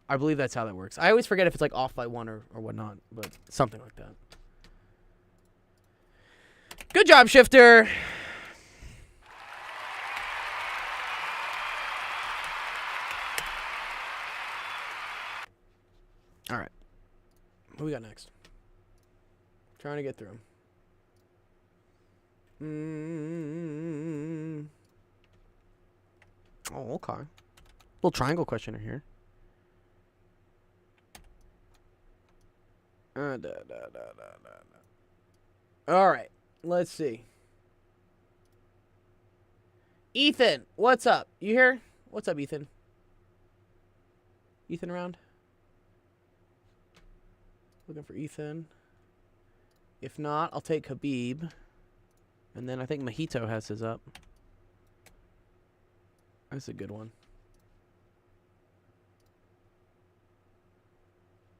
I believe that's how that works. I always forget if it's like off by 1 or whatnot, but something like that. Good job, Shifter. All right. What we got next? Trying to get through them. Oh, okay. Little triangle questioner here. All right. Let's see. Ethan, what's up? You here? What's up, Ethan? Ethan around? Looking for Ethan. If not, I'll take Habib. And then I think Mojito has his up. That's a good one.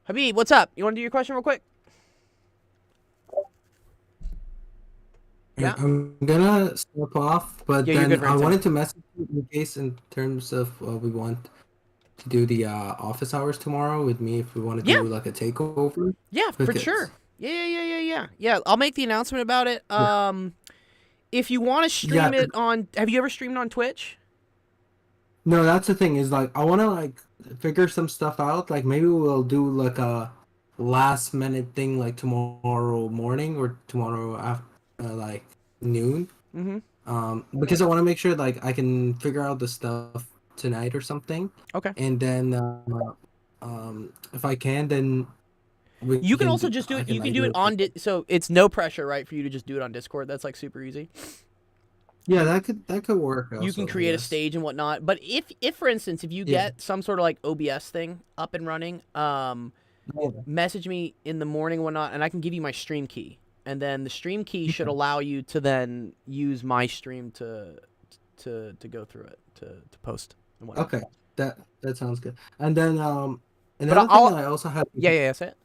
Habib, what's up? You want to do your question real quick? Yeah. I'm gonna step off, but Yeah, you're then good, right, I Tim. wanted to message you in case in terms of we want to do the office hours tomorrow with me if we want to Yeah. do like a takeover. Yeah, for Because- sure. Yeah, I'll make the announcement about it. If you want to stream Yeah. it on... Have you ever streamed on Twitch? No, that's the thing is like I want to like figure some stuff out. Like maybe we'll do like a last minute thing like tomorrow morning or tomorrow after like noon. Mm-hmm. Because I want to make sure like I can figure out the stuff tonight or something. Okay. And then if I can, then You can also just do I it. You can like, do it on... So it's no pressure, right, for you to just do it on Discord. That's like super easy. Yeah, that could work. You can create a stage and whatnot. But if for instance, if you get some sort of like OBS thing up and running, message me in the morning and whatnot, and I can give you my stream key. And then the stream key should allow you to then use my stream to go through it, to post and whatnot. Okay, that sounds good. And then another I'll- thing I also had. Yeah, that's it.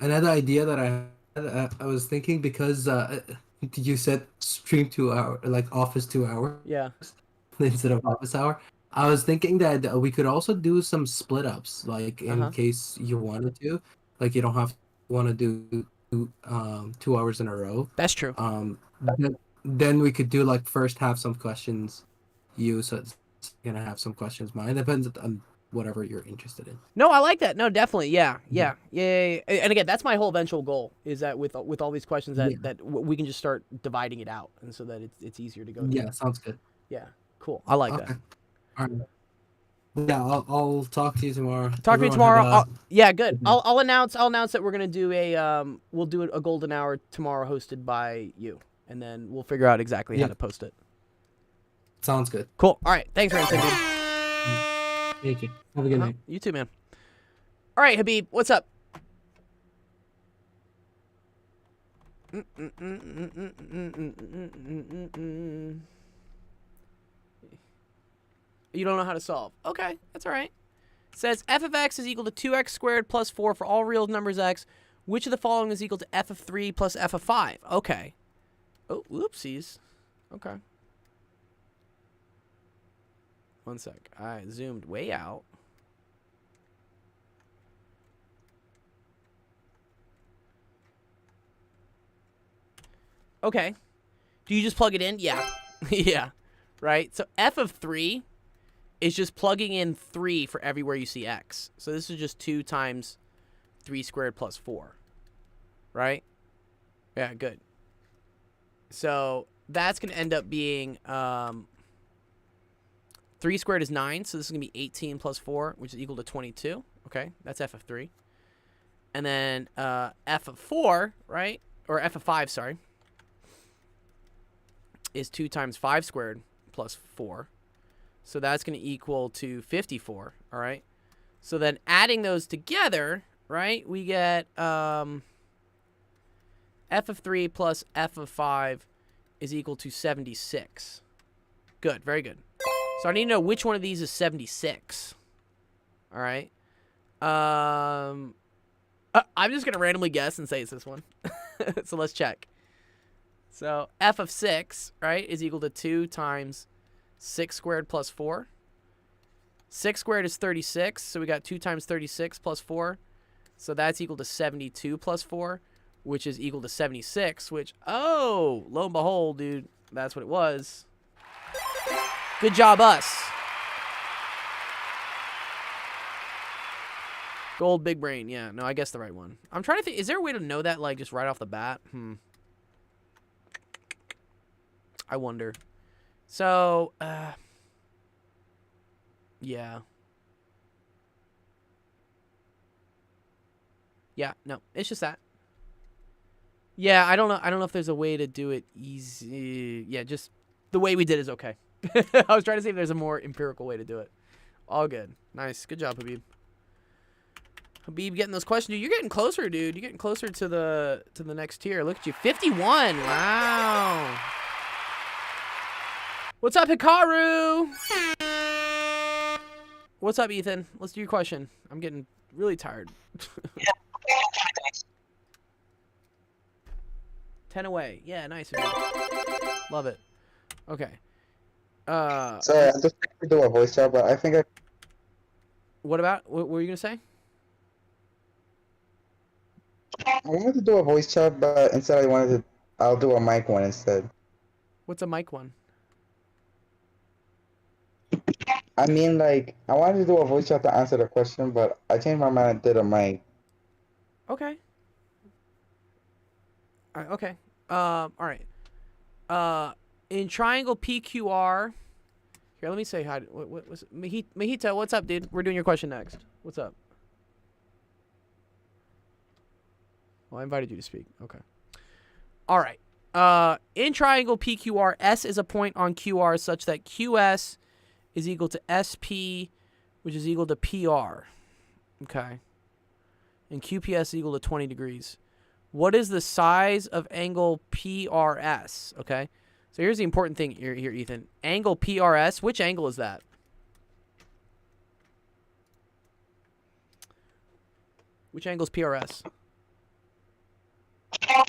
Another idea that I had, I was thinking because you said stream 2 hour like office 2 hours Yeah. instead of office hour. I was thinking that we could also do some split ups, like in case you wanted to, like you don't have to want to do 2 hours in a row. That's true. Then we could do like first have some questions, so it's gonna have some questions mine. Depends on whatever you're interested in. No, I like that. No, definitely. Yeah. And again, that's my whole eventual goal is that with all these questions that we can just start dividing it out, and so that it's easier to go through. Yeah, sounds good. Yeah. Cool. I like that. All right. Yeah, I'll talk to you tomorrow. Talk to me Everyone tomorrow. have a- Yeah, good. I'll announce that we're gonna do we'll do a golden hour tomorrow hosted by you, and then we'll figure out exactly how Yeah. to post it. Sounds good. Cool. All right. Thanks, Ransom, dude. Thank you. Have a good night. You too, man. All right, Habib, what's up? You don't know how to solve. Okay, that's all right. It says f of x is equal to 2x squared plus 4 for all real numbers x. Which of the following is equal to f of 3 plus f of 5? Okay. Oh, whoopsies. Okay. One sec. I zoomed way out. Okay. Do you just plug it in? Yeah. Yeah. Right? So f of 3 is just plugging in 3 for everywhere you see x. So this is just 2 times 3 squared plus 4. Right? Yeah, good. So that's going to end up being 3 squared is 9, so this is going to be 18 plus 4, which is equal to 22. Okay, that's f of 3. And then f of 4, right? Or f of 5, sorry, is 2 times 5 squared plus 4. So that's going to equal to 54, all right? So then adding those together, right, we get f of 3 plus f of 5 is equal to 76. Good, very good. So I need to know which one of these is 76. All right. I'm just going to randomly guess and say it's this one. So let's check. So f of 6, right, is equal to 2 times 6 squared plus 4. 6 squared is 36, so we got 2 times 36 plus 4. So that's equal to 72 plus 4, which is equal to 76, which, oh, lo and behold, dude, that's what it was. Good job, us. Gold big brain. Yeah, no, I guess the right one. I'm trying to think, is there a way to know that, like, just right off the bat? I wonder. So, yeah. Yeah, no, it's just that. Yeah, I don't know. I don't know if there's a way to do it easy. Yeah, just the way we did is okay. I was trying to see if there's a more empirical way to do it. All good. Nice. Good job, Habib. Habib getting those questions. Dude, you're getting closer, dude. You're getting closer to the next tier. Look at you. 51. Wow. What's up, Hikaru? What's up, Ethan? Let's do your question. I'm getting really tired. 10 away. Yeah, nice. Love it. Okay. Sorry, I just tried to do a voice chat, but I think I. What were you gonna say? I wanted to do a voice chat, but instead I'll do a mic one instead. What's a mic one? I mean, like, I wanted to do a voice chat to answer the question, but I changed my mind and did a mic. Okay. All right, okay. All right. In triangle PQR. Here, let me say hi. What was it? Mahito, what's up, dude? We're doing your question next. What's up? Well, I invited you to speak. Okay. All right. In triangle PQR, S is a point on QR such that QS is equal to SP, which is equal to PR. Okay. And QPS is equal to 20 degrees. What is the size of angle PRS? Okay. So here's the important thing here, Ethan. Angle PRS, which angle is that? Which angle is PRS?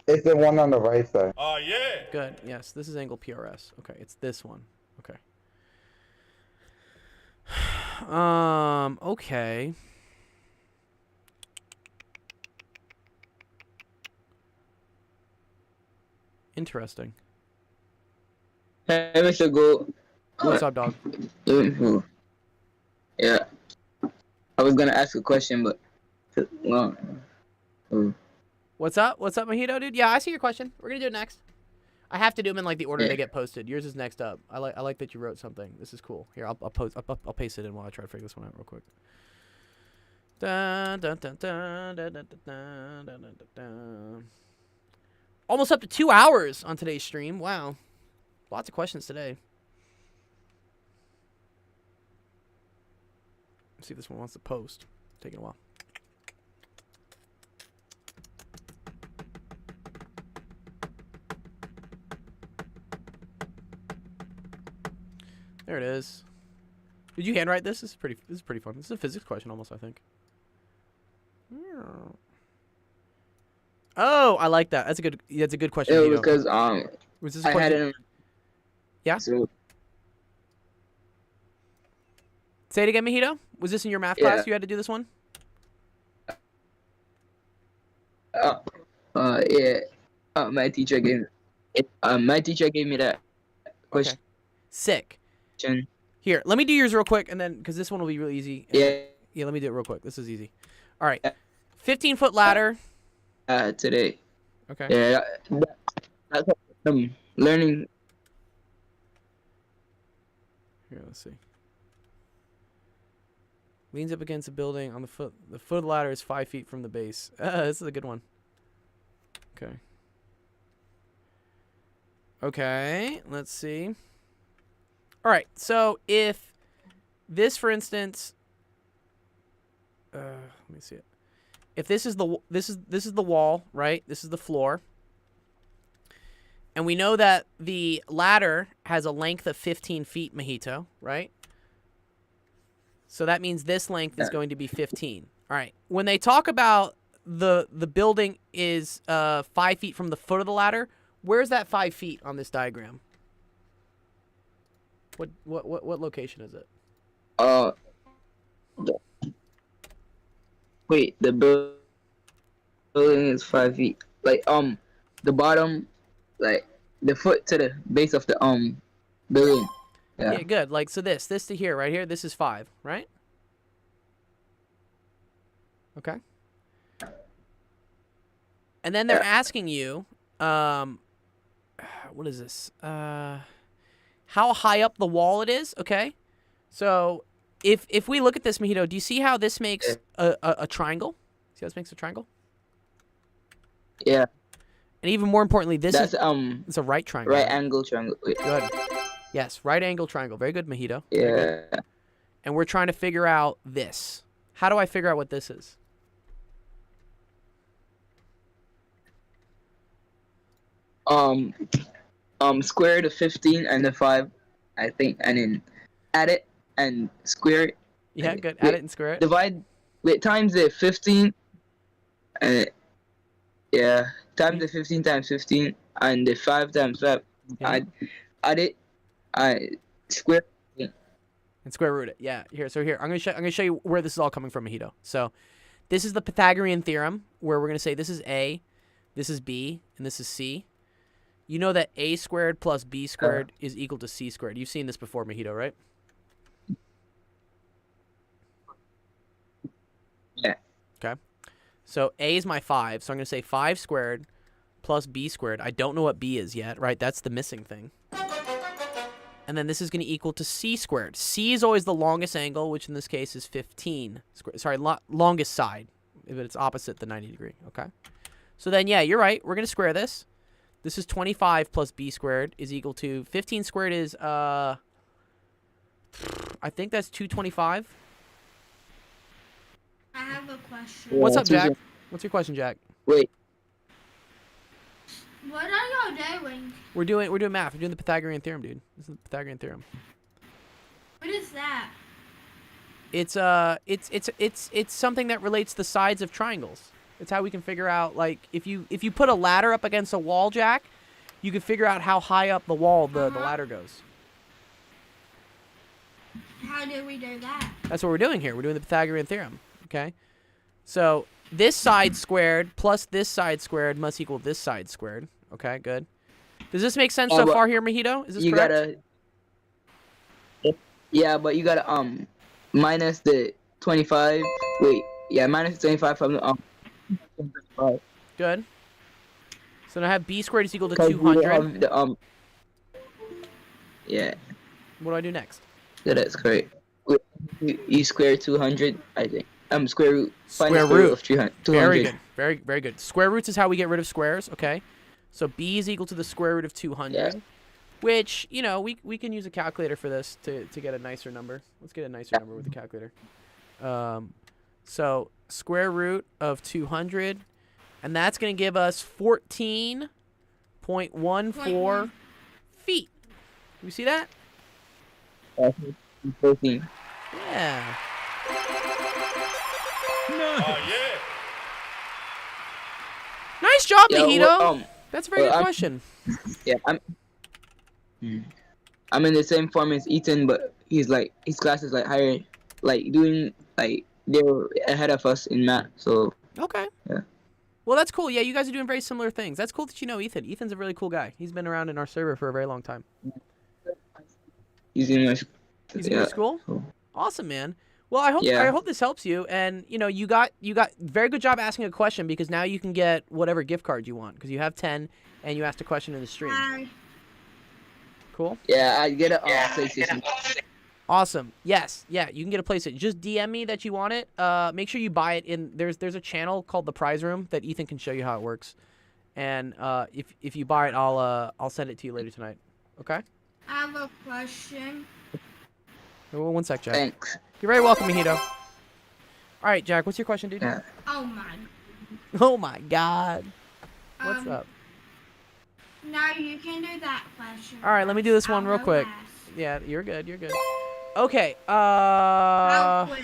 It's the one on the right side. Oh, yeah. Good. Yes, this is angle PRS. Okay, it's this one. Okay. Okay. Interesting. Hey, Mr. Go. What's up, dog? Yeah. I was gonna ask a question, but What's up? What's up, Mojito, dude? Yeah, I see your question. We're gonna do it next. I have to do them in like the order Yeah. they get posted. Yours is next up. I like that you wrote something. This is cool. Here, I'll paste it in while I try to figure this one out real quick. Dun, dun, dun, dun, dun, dun, dun, dun, dun, dun, dun. Almost up to 2 hours on today's stream. Wow. Lots of questions today. Let's see if this one wants to post. Taking a while. There it is. Did you handwrite this? This is pretty fun. This is a physics question almost, I think. Oh, I like that. That's a good question. Yeah, Vito. because Was this a I had question? it. Yeah? So Say it again, Mahito. Was this in your math Yeah. class? You had to do this one? yeah. My teacher gave me that question. Sick. Here, let me do yours real quick, and then because this one will be really easy. Yeah. Yeah, let me do it real quick. This is easy. All right. 15-foot ladder. Today. Okay. Yeah. That's learning. Here, let's see. Leans up against a building on the foot. The foot of the ladder is 5 feet from the base. This is a good one. Okay. Okay, let's see. All right, so if this, for instance, let me see it. If this is the wall, right? This is the floor. And we know that the ladder has a length of 15 feet, Mahito, right? So that means this length is going to be 15. All right. When they talk about the building is 5 feet from the foot of the ladder, where's that 5 feet on this diagram? What location is it? Wait, the building is 5 feet. Like the bottom, like the foot to the base of the building. Yeah, good. Like so this to here, right here, this is 5, right? Okay. And then they're asking you, what is this? How high up the wall it is, okay? So if we look at this, Mahito, do you see how this makes a triangle? See how this makes a triangle? Yeah. And even more importantly, this That's is it's a right triangle. right angle triangle. Wait. Good. Yes, right angle triangle. Very good, Mahito. Yeah. And we're trying to figure out this. How do I figure out what this is? Square the 15 and the 5, I think, and then add it and square it. Yeah, good. Add it and square it. Divide with times the 15. Yeah, times the 15 times 15 and the 5 times 5. Yeah. Add it. I square. And square root it. Yeah. Here. So here, I'm gonna show you where this is all coming from, Mahito. So, this is the Pythagorean theorem, where we're gonna say this is A, this is B, and this is C. You know that A squared plus B squared is equal to C squared. You've seen this before, Mahito, right? Yeah. Okay. So A is my 5. So I'm gonna say 5 squared plus B squared. I don't know what B is yet, right? That's the missing thing. And then this is going to equal to C squared. C is always the longest angle, which in this case is 15. Sorry, longest side, but it's opposite the 90 degree, okay? So then, yeah, you're right. We're going to square this. This is 25 plus B squared is equal to... 15 squared is, I think that's 225. I have a question. What's up, Jack? What's your question, Jack? Wait. What are y'all doing? We're doing math. We're doing the Pythagorean theorem, dude. This is the Pythagorean theorem. What is that? It's something that relates the sides of triangles. It's how we can figure out, like, if you put a ladder up against a wall, Jack, you can figure out how high up the wall the ladder goes. How do we do that? That's what we're doing here. We're doing the Pythagorean theorem. Okay, so this side squared plus this side squared must equal this side squared. Okay, good. Does this make sense so far here, Mahito? Is this correct? Yeah, but you gotta minus the 25. Wait, yeah, minus 25 from the 25. Good. So now I have b squared is equal to Because we 200. have the yeah, What do I do next? so that's correct. E squared 200, I think. Square root. Find the Square square root root. of 200. Very good. Very, very good. Square roots is how we get rid of squares, okay? So b is equal to the square root of 200, Yeah. which, you know, we can use a calculator for this to get a nicer number. Let's get a nicer number with the calculator. So square root of 200, and that's going to give us 14.14 feet. You see that? 14. Yeah. Oh, yeah. Nice job, Yeah, Mojito. well, That's a very good question. Yeah, I'm in the same form as Ethan, but he's like his class is like higher, like doing like they're ahead of us in math. So Okay. yeah. Well, that's cool. Yeah, you guys are doing very similar things. That's cool that you know Ethan. Ethan's a really cool guy. He's been around in our server for a very long time. He's in my He's in your school? Cool. Awesome, man. Well, I hope this helps you. And you know, you got very good job asking a question, because now you can get whatever gift card you want, because you have 10 and you asked a question in the stream. Bye. Cool. Yeah, I get a PlayStation. Awesome. Yes. Yeah, you can get a PlayStation. Just DM me that you want it. Make sure you buy it in. There's a channel called the Prize Room that Ethan can show you how it works. And if you buy it, I'll send it to you later tonight. Okay. I have a question. Well, one sec, Jack. Thanks. You're very welcome, Mojito. All right, Jack. What's your question, dude? Yeah. Oh my. Oh my God. What's Um, up? Now you can do that question. All right, let me do this one I'll real go quick. last. Yeah, you're good. You're good. Okay. How quick?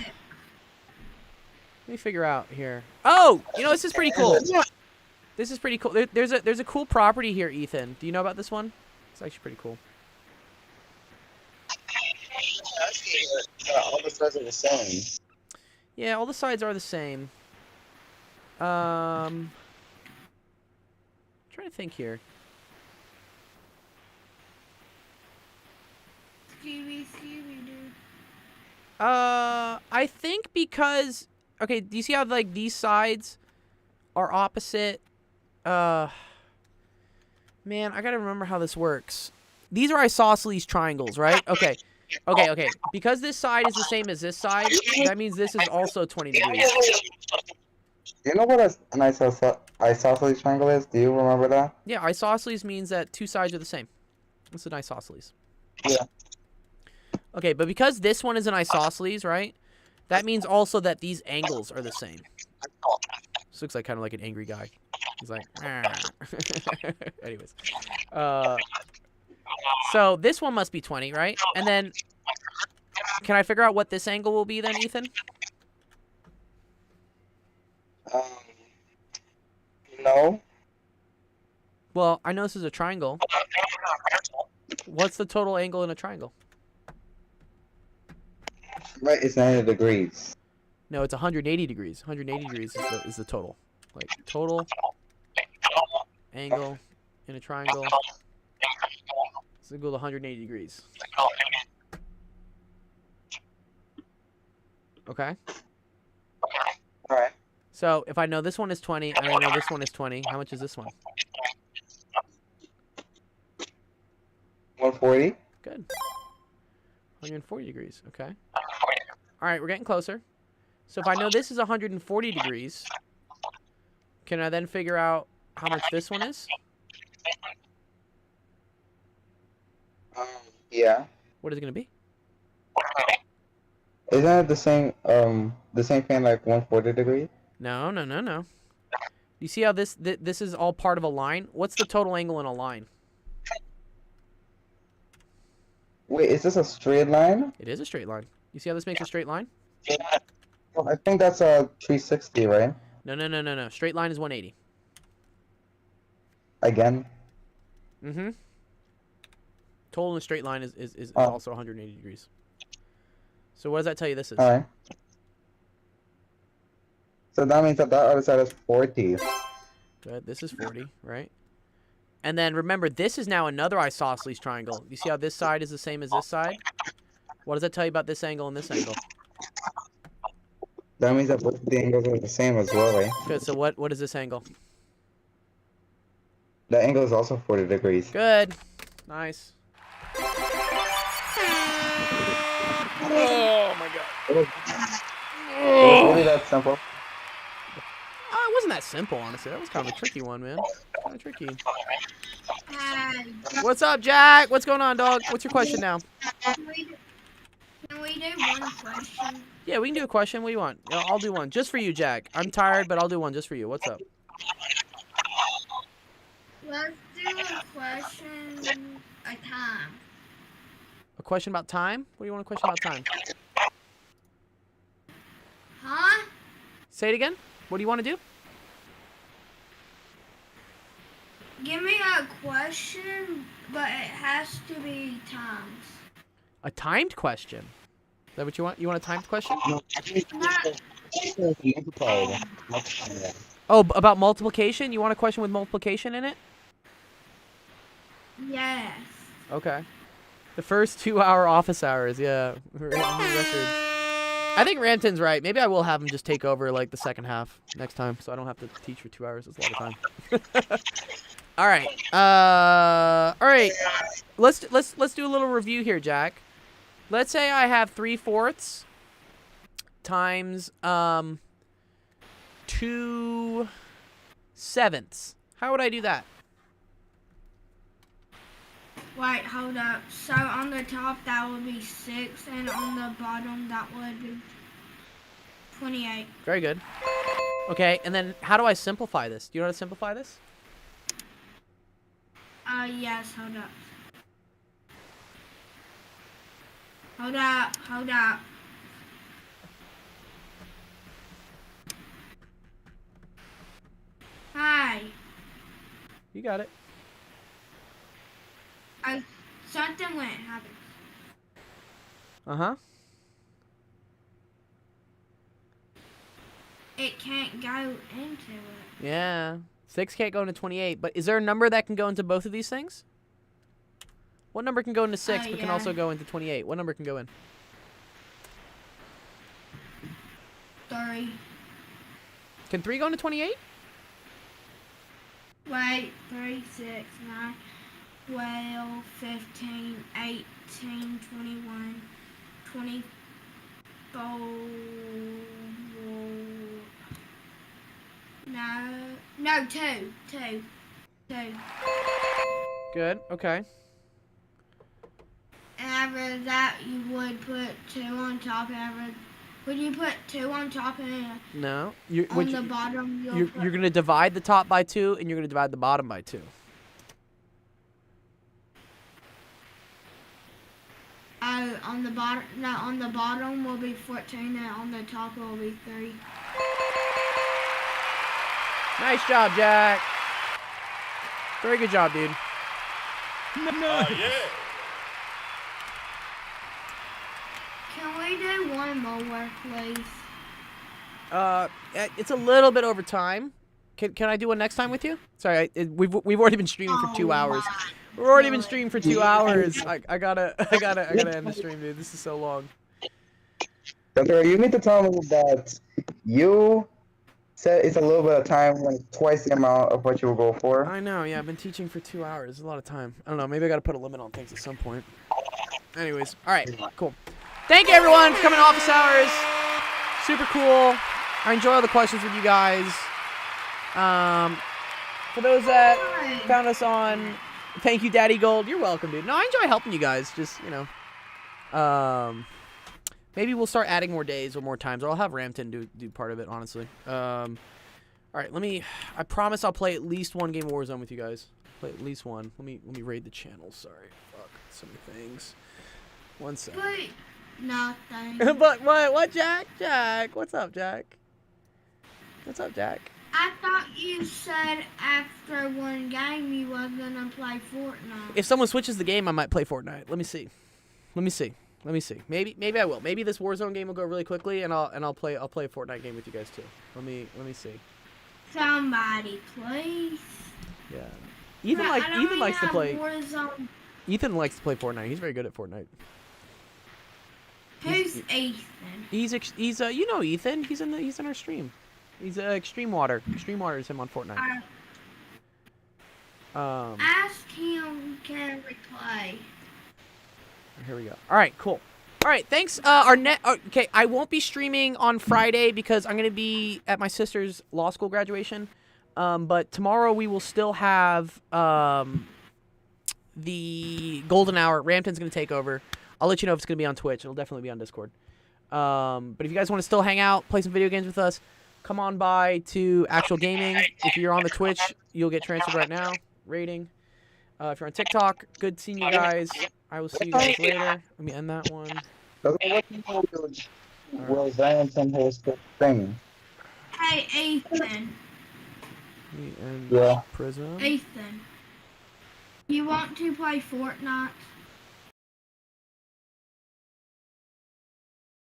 Let me figure out here. Oh, you know, this is pretty cool. This is pretty cool. There's a cool property here, Ethan. Do you know about this one? It's actually pretty cool. All the sides are the same. Yeah, all the sides are the same. Trying to think here. Scooby Doo. I think because, okay, do you see how like these sides are opposite? Man, I gotta remember how this works. These are isosceles triangles, right? Okay. Because this side is the same as this side, that means this is also 20 degrees. You know what an isosceles triangle is? Do you remember that? Yeah, isosceles means that two sides are the same. What's an isosceles? Yeah. Okay, but because this one is an isosceles, right? That means also that these angles are the same. This looks like kind of like an angry guy. He's like, anyways. So this one must be 20, right? And then, can I figure out what this angle will be then, Ethan? No. Well, I know this is a triangle. What's the total angle in a triangle? Right, it's 90 degrees. No, it's 180 degrees. 180 degrees is the total. Like, total angle in a triangle is equal to 180 degrees. Okay? Alright. So, if I know this one is 20, and I know this one is 20, how much is this one? 140? Good. 140 degrees, okay. Alright, we're getting closer. So if I know this is 140 degrees, can I then figure out how much this one is? Yeah. What is it going to be? Isn't it the same thing like 140 degrees? No. You see how this is all part of a line? What's the total angle in a line? Wait, is this a straight line? It is a straight line. You see how this makes a straight line? Well, I think that's a 360, right? No. Straight line is 180. Again? Mm-hmm. Total in a straight line is Oh. also 180 degrees. So what does that tell you this is? Alright. So that means that other side is 40. Good. This is 40, right? And then remember, this is now another isosceles triangle. You see how this side is the same as this side? What does that tell you about this angle and this angle? That means that both the angles are the same as well, right? Good. So what is this angle? The angle is also 40 degrees. Good. Nice. Oh my god. It's really that simple. It wasn't that simple, honestly. That was kind of a tricky one, man. Kind of tricky. What's up, Jack? What's going on, dog? What's your question now? Can we do one question? Yeah, we can do a question. What do you want? I'll do one. Just for you, Jack. I'm tired, but I'll do one just for you. What's up? Let's do a question a time. A question about time? What do you want a question about time? Huh? Say it again. What do you want to do? Give me a question, but it has to be times. A timed question. Is that what you want? You want a timed question? Oh, about multiplication? You want a question with multiplication in it? Yes. Okay. The first 2-hour office hours, yeah. We're hitting new records. I think Ramton's right. Maybe I will have him just take over like the second half next time, so I don't have to teach for 2 hours. It's a lot of time. All right. All right. Let's do a little review here, Jack. Let's say I have 3/4 times 2/7. How would I do that? Wait, hold up. So on the top that would be 6, and on the bottom that would be 28. Very good. Okay, and then how do I simplify this? Do you know how to simplify this? Yes, hold up. Hold up, hold up. Hi. You got it. Something went happen. Uh-huh. It can't go into it. Yeah. 6 can't go into 28, but is there a number that can go into both of these things? What number can go into 6 but can yeah. also go into 28? What number can go in? 3. Can 3 go into 28? Wait, 3, 6, 9, 12, 15, 18, 21, 24. No, 2. Good. Okay. And after that, you would put 2 on top. Would you put 2 on top and No. on the bottom You're going to divide the top by 2 and you're going to divide the bottom by 2. On the bottom, no, on the bottom will be 14 and on the top will be 3. Nice job, Jack. Very good job, dude. Yeah. Can we do one more, please? It's a little bit over time. Can I do one next time with you? Sorry, we've already been streaming for 2 hours. We've already been streaming for 2 hours. I gotta end the stream, dude. This is so long. Doctor, you need to tell me that you said it's a little bit of time when it's twice the amount of what you will go for. I know, yeah. I've been teaching for 2 hours. It's a lot of time. I don't know. Maybe I gotta put a limit on things at some point. Anyways, all right, cool. Thank you, everyone, for coming to office hours. Super cool. I enjoy all the questions with you guys. For those that found us on, thank you, Daddy Gold. You're welcome, dude. No, I enjoy helping you guys. Just, you know, maybe we'll start adding more days or more times, or I'll have Ramton do part of it, honestly. All right, I promise I'll play at least one game of Warzone with you guys. Play at least one. Let me raid the channel. Sorry, fuck, so many things. 1 second. But nothing. But what, Jack? Jack, what's up, Jack? What's up, Jack? I thought you said after one game you was gonna play Fortnite. If someone switches the game, I might play Fortnite. Let me see. Maybe I will. Maybe this Warzone game will go really quickly, and I'll play a Fortnite game with you guys too. Let me see. Somebody, please. Yeah. Ethan likes to play. Warzone. Ethan likes to play Fortnite. He's very good at Fortnite. Who's Ethan? He's you know Ethan. He's in our stream. He's Extreme Water. Extreme Water is him on Fortnite. Ask him can we play. Here we go. All right, cool. All right, thanks. Okay, I won't be streaming on Friday because I'm gonna be at my sister's law school graduation. But tomorrow we will still have the golden hour. Rampton's gonna take over. I'll let you know if it's gonna be on Twitch. It'll definitely be on Discord. But if you guys want to still hang out, play some video games with us, come on by to Actual Gaming. If you're on the Twitch, you'll get transferred right now. Rating. If you're on TikTok, good seeing you guys. I will see you guys later. Let me end that one. Will Valentine host the thing? Hey, Ethan. Let me end Yeah. Prism. Ethan. You want to play Fortnite?